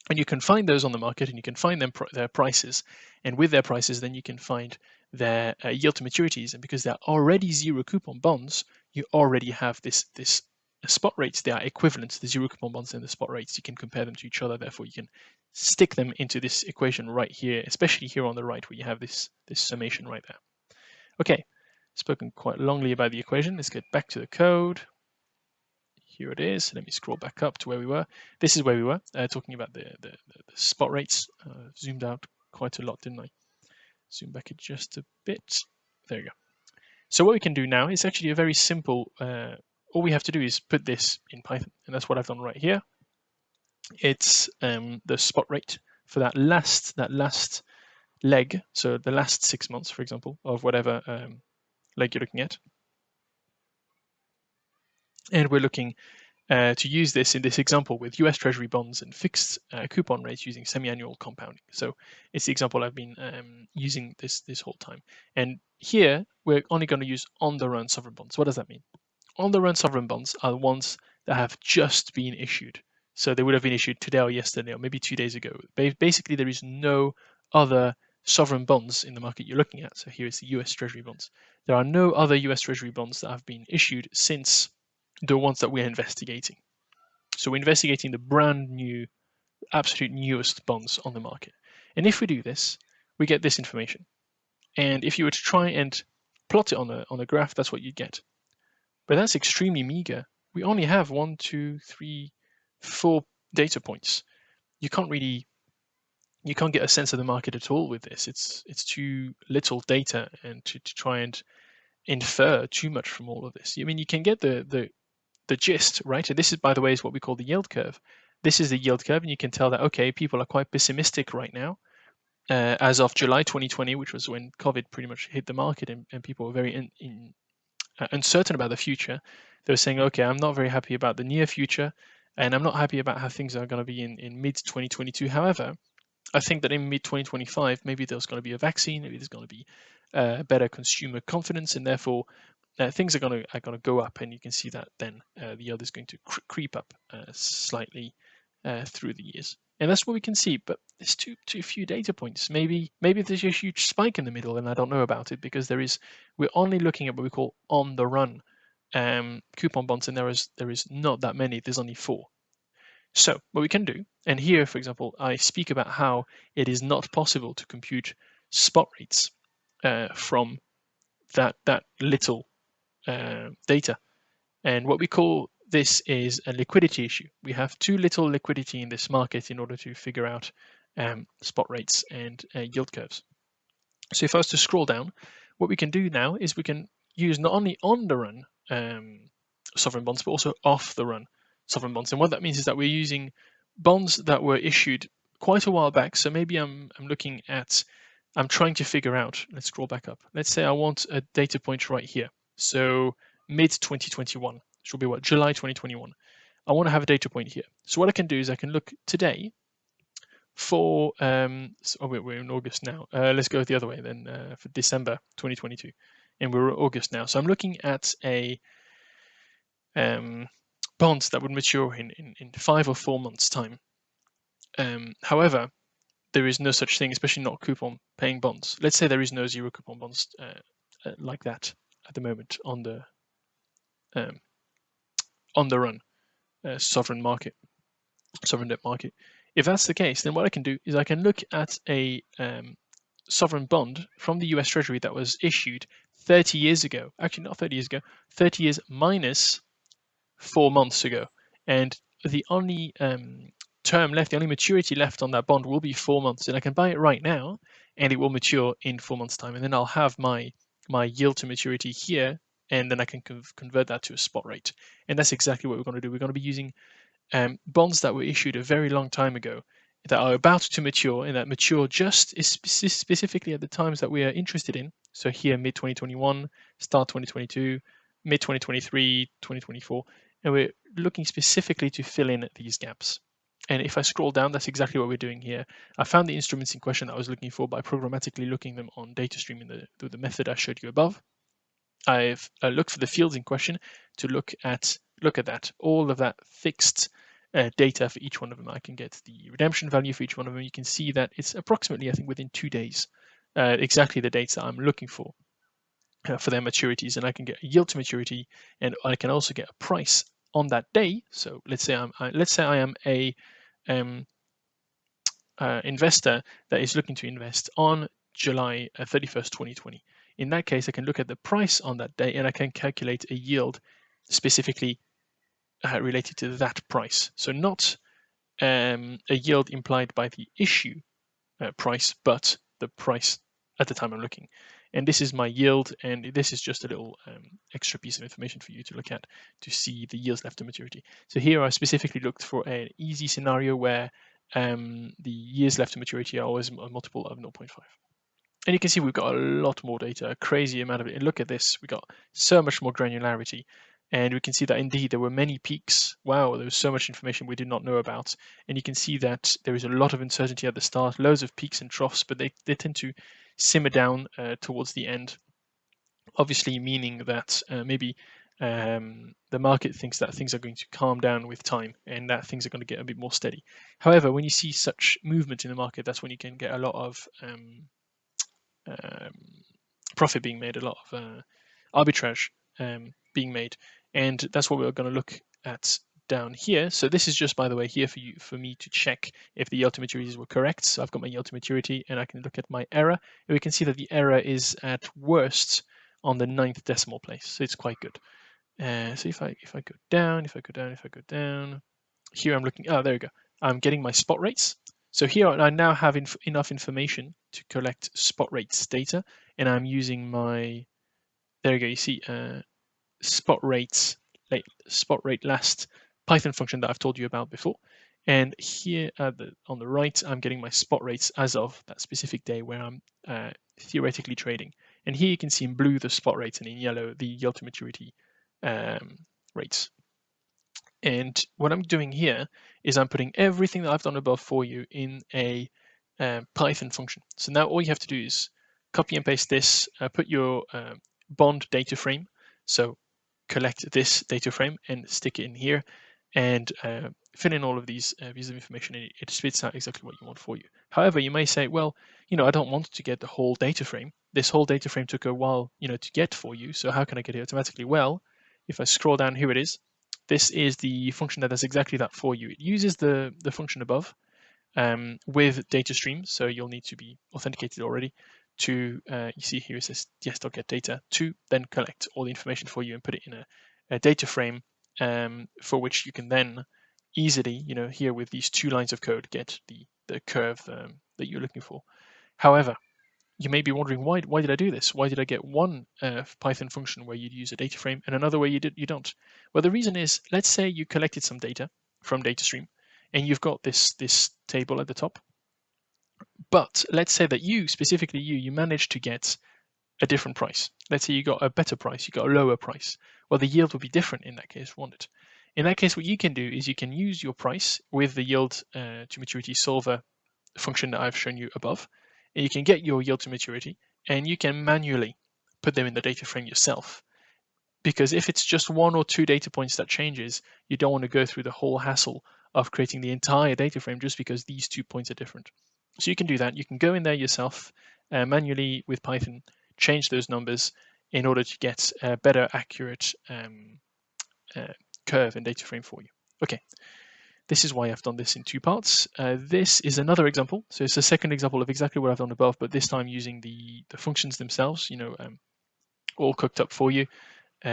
And you can find those on the market, and you can find their prices, and with their prices, then you can find their yield to maturities. And because they're already zero coupon bonds, you already have this spot rates. They are equivalent to the zero coupon bonds and the spot rates. You can compare them to each other. Therefore, you can stick them into this equation right here, especially here on the right where you have this summation right there. Okay, spoken quite longly about the equation. Let's get back to the code. Here it is. Let me scroll back up to where we were. This is where we were, talking about the spot rates. Zoomed out quite a lot, didn't I? Zoom back it just a bit. There you go. So what we can do now is actually a very simple, all we have to do is put this in Python, and that's what I've done right here. It's the spot rate for that last leg, so the last 6 months, for example, of whatever leg you're looking at. And we're looking to use this in this example with US Treasury bonds and fixed coupon rates using semi-annual compounding. So it's the example I've been using this whole time. And here we're only going to use on-the-run sovereign bonds. What does that mean? On-the-run sovereign bonds are the ones that have just been issued. So they would have been issued today or yesterday or maybe 2 days ago. Basically, there is no other sovereign bonds in the market you're looking at. So here is the US Treasury bonds. There are no other US Treasury bonds that have been issued since the ones that we're investigating. So we're investigating the brand new, absolute newest bonds on the market. And if we do this, we get this information. And if you were to try and plot it on a graph, that's what you'd get. But that's extremely meager. We only have 1, 2, 3, 4 data points. You can't get a sense of the market at all with this. It's too little data, and to try and infer too much from all of this. I mean, you can get the gist, right? And this is, by the way, is what we call the yield curve. This is the yield curve, and you can tell that, okay, people are quite pessimistic right now. As of July 2020, which was when COVID pretty much hit the market, and people were very uncertain about the future. They were saying, okay, I'm not very happy about the near future, and I'm not happy about how things are going to be in mid 2022. However, I think that in mid 2025, maybe there's going to be a vaccine, maybe there's going to be better consumer confidence, and therefore things are going to go up, and you can see that then the yield is going to creep up slightly through the years. And that's what we can see, but there's too few data points. Maybe there's a huge spike in the middle, and I don't know about it, because we're only looking at what we call on the run coupon bonds, and there is not that many. There's only 4. So what we can do, and here, for example, I speak about how it is not possible to compute spot rates from that little data. And what we call this is a liquidity issue. We have too little liquidity in this market in order to figure out spot rates and yield curves. So if I was to scroll down, what we can do now is we can use not only on the run sovereign bonds, but also off the run sovereign bonds. And what that means is that we're using bonds that were issued quite a while back. So maybe I'm trying to figure out, let's scroll back up. Let's say I want a data point right here. So mid 2021, which will be what, July 2021. I want to have a data point here. So what I can do is I can look today for, we're in August now. Let's go the other way then for December 2022. And we're August now. So I'm looking at a bonds that would mature in 5 or 4 months' time. However, there is no such thing, especially not coupon paying bonds. Let's say there is no zero coupon bonds like that at the moment on the run sovereign debt market. If that's the case, then what I can do is I can look at a sovereign bond from the US Treasury that was issued 30 years ago. Actually, not 30 years ago, 30 years minus 4 months ago. And the only term left, the only maturity left on that bond will be 4 months. And I can buy it right now, and it will mature in 4 months' time. And then I'll have my yield to maturity here, and then I can convert that to a spot rate. And that's exactly what we're going to do. We're going to be using bonds that were issued a very long time ago that are about to mature, and that mature just specifically at the times that we are interested in. So here, mid 2021, start 2022, mid 2023, 2024, and we're looking specifically to fill in these gaps. And if I scroll down, that's exactly what we're doing here. I found the instruments in question that I was looking for by programmatically looking them on DataStream in the method I showed you above. I've looked for the fields in question to look at that, all of that fixed data for each one of them. I can get the redemption value for each one of them. You can see that it's approximately, I think, within 2 days, exactly the dates that I'm looking for their maturities, and I can get a yield to maturity, and I can also get a price on that day. So let's say I am a investor that is looking to invest on July 31st, 2020. In that case, I can look at the price on that day, and I can calculate a yield specifically related to that price. So not a yield implied by the issue price, but the price at the time I'm looking. And this is my yield, and this is just a little extra piece of information for you to look at to see the yields left to maturity. So here I specifically looked for an easy scenario where the years left to maturity are always a multiple of 0.5. And you can see we've got a lot more data, a crazy amount of it. And look at this, we got so much more granularity. And we can see that indeed there were many peaks. Wow, there was so much information we did not know about. And you can see that there is a lot of uncertainty at the start, loads of peaks and troughs, but they tend to simmer down towards the end. Obviously, meaning that maybe the market thinks that things are going to calm down with time and that things are going to get a bit more steady. However, when you see such movement in the market, that's when you can get a lot of profit being made, a lot of arbitrage being made, and that's what we're going to look at down here. So this is just, by the way, here for me to check if the yield to maturities were correct. So I've got my yield to maturity, and I can look at my error, and we can see that the error is at worst on the 9th decimal place, so it's quite good. So if I go down, if I go down, here I'm looking. Oh, there we go. I'm getting my spot rates. So here I now have enough information to collect spot rates data, and I'm using my, there you go, you see spot rate last Python function that I've told you about before. And here on the right, I'm getting my spot rates as of that specific day where I'm theoretically trading. And here you can see in blue the spot rates and in yellow the yield to maturity rates. And what I'm doing here is I'm putting everything that I've done above for you in a Python function. So now all you have to do is copy and paste this, put your bond data frame. So collect this data frame and stick it in here and fill in all of these pieces of information, and it spits out exactly what you want for you. However, you may say, well, I don't want to get the whole data frame. This whole data frame took a while, to get for you. So how can I get it automatically? Well, if I scroll down, here it is. This is the function that does exactly that for you. It uses the function above with data streams. So you'll need to be authenticated already to, you see here it says yes.get data, to then collect all the information for you and put it in a data frame for which you can then easily, here with these 2 lines of code, get the curve that you're looking for. However, you may be wondering, why did I do this? Why did I get one Python function where you'd use a data frame and another where you don't? Well, the reason is, let's say you collected some data from DataStream and you've got this table at the top. But let's say that specifically you managed to get a different price. Let's say you got a better price, you got a lower price. Well, the yield would be different in that case, won't it? In that case, what you can do is you can use your price with the yield to maturity solver function that I've shown you above. And you can get your yield to maturity and you can manually put them in the data frame yourself. Because if it's just 1 or 2 data points that changes, you don't want to go through the whole hassle of creating the entire data frame just because these 2 points are different. So you can do that. You can go in there yourself manually with Python, change those numbers in order to get a better accurate curve and data frame for you. Okay, this is why I've done this in 2 parts. This is another example. So it's a second example of exactly what I've done above, but this time using the functions themselves, all cooked up for you.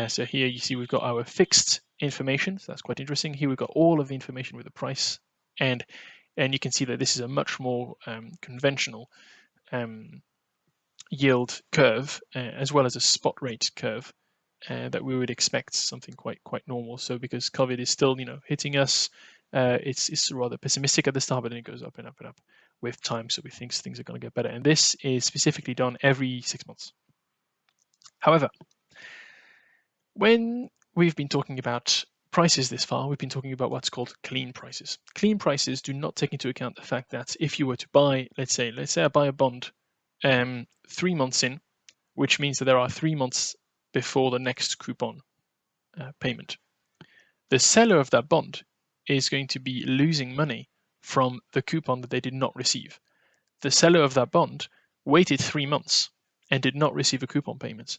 So here you see we've got our fixed information. So that's quite interesting. Here we've got all of the information with the price, and you can see that this is a much more conventional yield curve, as well as a spot rate curve that we would expect, something quite normal. So because COVID is still hitting us, it's rather pessimistic at the start, but then it goes up and up and up with time. So we think things are going to get better, and this is specifically done every 6 months. However, when we've been talking about prices this far, we've been talking about what's called clean prices. Clean prices do not take into account the fact that if you were to buy, let's say I buy a bond 3 months in, which means that there are 3 months before the next coupon payment. The seller of that bond is going to be losing money from the coupon that they did not receive. The seller of that bond waited 3 months and did not receive a coupon payment.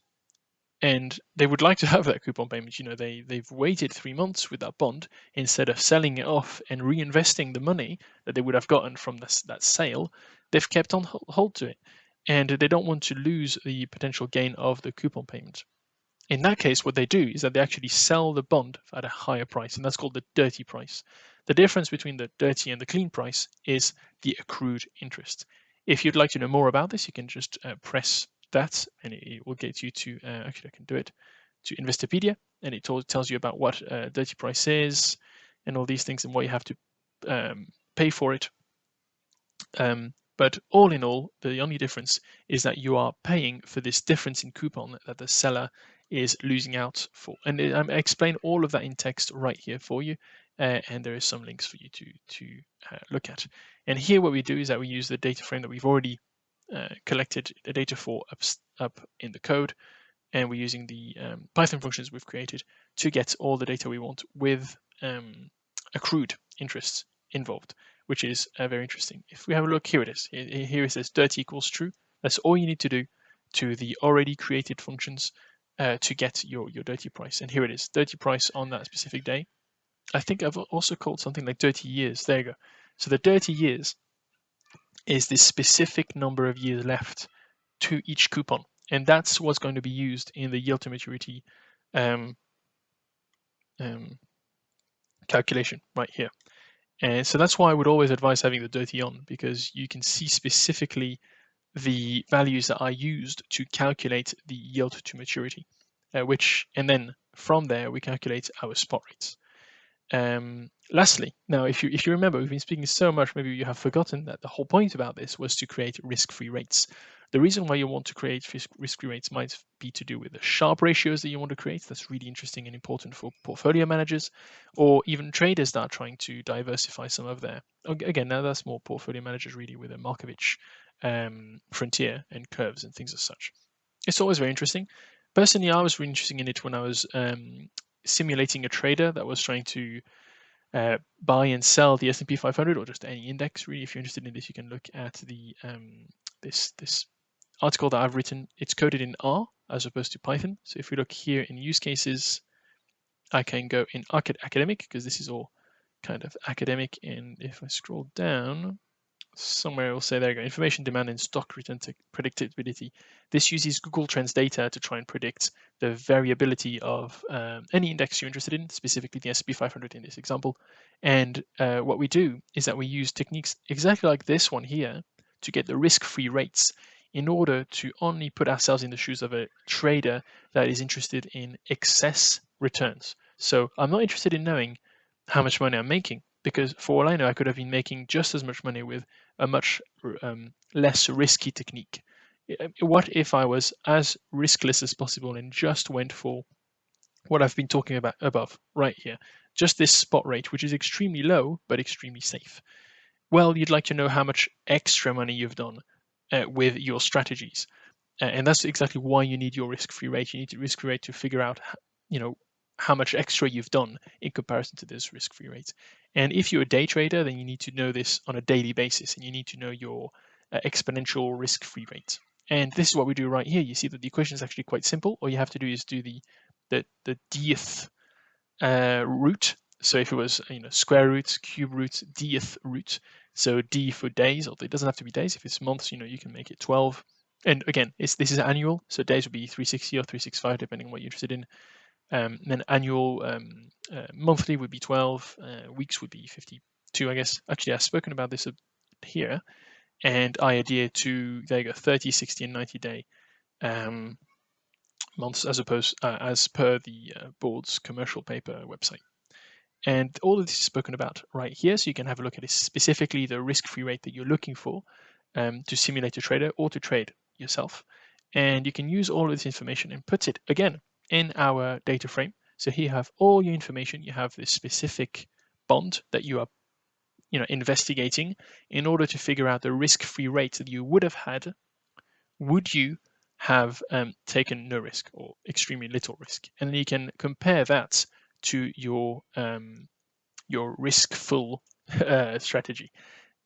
And they would like to have that coupon payment. They've waited 3 months with that bond instead of selling it off and reinvesting the money that they would have gotten from that sale. They've kept on hold to it, and they don't want to lose the potential gain of the coupon payment. In that case, what they do is that they actually sell the bond at a higher price, and that's called the dirty price. The difference between the dirty and the clean price is the accrued interest. If you'd like to know more about this, you can just press that, and it will get you to, actually I can do it, to Investopedia, and it tells you about what dirty price is and all these things and what you have to pay for it. But all in all, the only difference is that you are paying for this difference in coupon that the seller is losing out for. And I explain all of that in text right here for you, and there is some links for you to look at. And here what we do is that we use the data frame that we've already collected the data for up in the code, and we're using the Python functions we've created to get all the data we want with accrued interests involved, which is very interesting. If we have a look, here it is. Here it says dirt equals true. That's all you need to do to the already created functions to get your dirty price. And here it is, dirty price on that specific day. I think I've also called something like dirty years. There you go. So the dirty years is the specific number of years left to each coupon. And that's what's going to be used in the yield to maturity calculation right here. And so that's why I would always advise having the dirty on, because you can see specifically the values that are used to calculate the yield to maturity, and then from there we calculate our spot rates. Lastly, now if you remember, we've been speaking so much, maybe you have forgotten that the whole point about this was to create risk-free rates. The reason why you want to create risk-free rates might be to do with the Sharpe ratios that you want to create. That's really interesting and important for portfolio managers, or even traders that are trying to diversify some of their. Again, now that's more portfolio managers really with a Markovich frontier and curves and things as such. It's always very interesting. Personally, I was really interested in it when I was simulating a trader that was trying to buy and sell the S&P 500 or just any index. Really, if you're interested in this, you can look at the this article that I've written. It's coded in R as opposed to Python. So if we look here in use cases, I can go in academic, because this is all kind of academic. And if I scroll down, somewhere it'll say, there you go, information demand and stock return predictability. This uses Google Trends data to try and predict the variability of any index you're interested in, specifically the S&P 500 in this example. And what we do is that we use techniques exactly like this one here to get the risk-free rates in order to only put ourselves in the shoes of a trader that is interested in excess returns. So I'm not interested in knowing how much money I'm making, because for all I know, I could have been making just as much money with a much less risky technique. What if I was as riskless as possible and just went for what I've been talking about above, right here, just this spot rate, which is extremely low but extremely safe? Well, you'd like to know how much extra money you've done with your strategies. And that's exactly why you need your risk-free rate. You need the risk-free rate to figure out, how much extra you've done in comparison to this risk-free rate. And if you're a day trader, then you need to know this on a daily basis, and you need to know your exponential risk-free rate. And this is what we do right here. You see that the equation is actually quite simple. All you have to do is do the dth root. So if it was square root, cube root, dth root, so d for days, although it doesn't have to be days. If it's months, you can make it 12. And again, this is annual, so days would be 360 or 365, depending on what you're interested in. Then annual, monthly would be 12, weeks would be 52, I guess. Actually, I've spoken about this here, and I adhere to, there you go, 30, 60, and 90 day months as per the board's commercial paper website. And all of this is spoken about right here, so you can have a look at it, specifically the risk-free rate that you're looking for to simulate a trader or to trade yourself. And you can use all of this information and put it, again, in our data frame. So here you have all your information. You have this specific bond that you are investigating in order to figure out the risk-free rate that you would have had would you have taken no risk or extremely little risk. And then you can compare that to your risk-full strategy.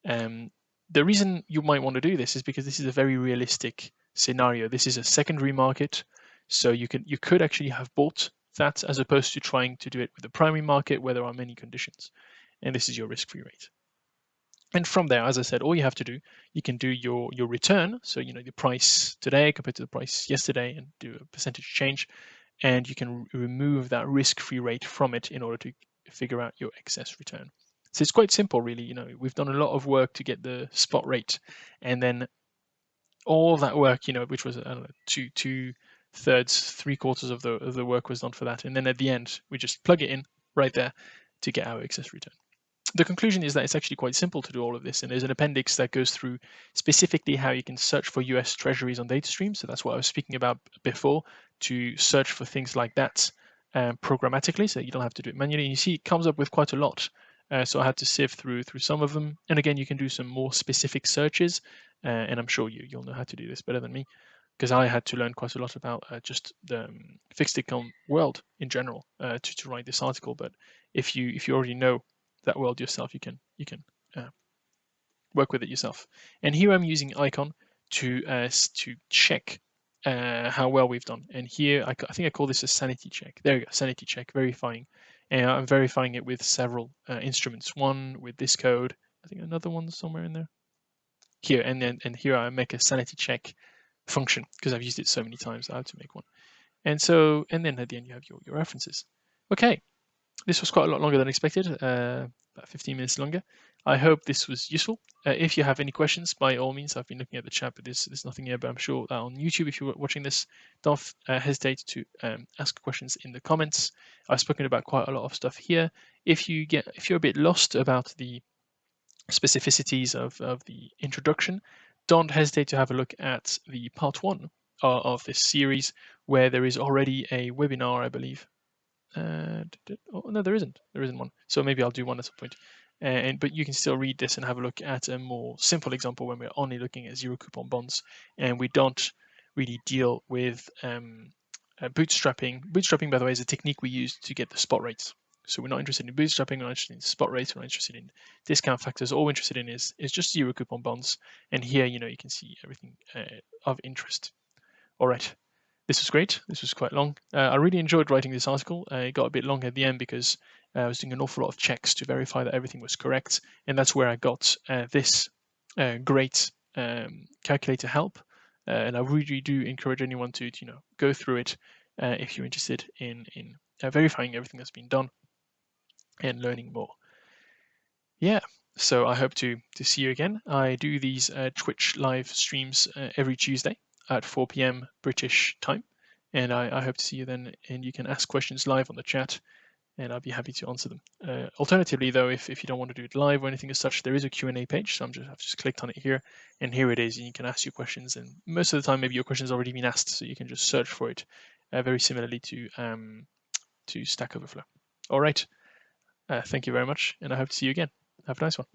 The reason you might want to do this is because this is a very realistic scenario. This is a secondary market, so you could actually have bought that as opposed to trying to do it with the primary market where there are many conditions. And this is your risk-free rate. And from there, as I said, all you have to do, you can do your return. So, the price today compared to the price yesterday and do a percentage change. And you can remove that risk-free rate from it in order to figure out your excess return. So it's quite simple, really. We've done a lot of work to get the spot rate, and then all that work, which was, I don't know, 2/3, 3/4 of the work was done for that. And then at the end, we just plug it in right there to get our excess return. The conclusion is that it's actually quite simple to do all of this, and there's an appendix that goes through specifically how you can search for US Treasuries on DataStream. So that's what I was speaking about before, to search for things like that programmatically, so you don't have to do it manually. And you see it comes up with quite a lot. So I had to sift through some of them. And again, you can do some more specific searches, and I'm sure you'll know how to do this better than me, because I had to learn quite a lot about just the fixed income world in general to write this article. But if you already know that world yourself, you can work with it yourself. And here I'm using icon to check how well we've done. And here I think I call this a sanity check. There you go, sanity check, verifying. And I'm verifying it with several instruments. One with this code, I think another one somewhere in there. Here, and here I make a sanity check function because I've used it so many times. I have to make one. And then at the end you have your references. Okay, this was quite a lot longer than expected, about 15 minutes longer. I hope this was useful. If you have any questions, by all means, I've been looking at the chat, but there's nothing here, but I'm sure that on YouTube, if you're watching this, don't hesitate to ask questions in the comments. I've spoken about quite a lot of stuff here. If you're a bit lost about the specificities of the introduction, don't hesitate to have a look at the part 1 of this series, where there is already a webinar, I believe. Oh no, there isn't one, so maybe I'll do one at some point. But you can still read this and have a look at a more simple example when we're only looking at zero coupon bonds, and we don't really deal with bootstrapping. Bootstrapping, by the way, is a technique we use to get the spot rates. So we're not interested in bootstrapping, we're not interested in spot rates, we're not interested in discount factors. All we're interested in is just zero coupon bonds. And here, you can see everything of interest. All right. This was great. This was quite long. I really enjoyed writing this article. It got a bit long at the end because I was doing an awful lot of checks to verify that everything was correct. And that's where I got this great calculator help. And I really do encourage anyone to go through it if you're interested in verifying everything that's been done and learning more. Yeah, so I hope to see you again. I do these Twitch live streams every Tuesday at 4 p.m. British time, and I hope to see you then, and you can ask questions live on the chat, and I'll be happy to answer them. Alternatively, though, if you don't want to do it live or anything as such, there is a Q&A page, so I've just clicked on it here, and here it is, and you can ask your questions, and most of the time maybe your question's already been asked, so you can just search for it very similarly to Stack Overflow. All right, thank you very much, and I hope to see you again. Have a nice one.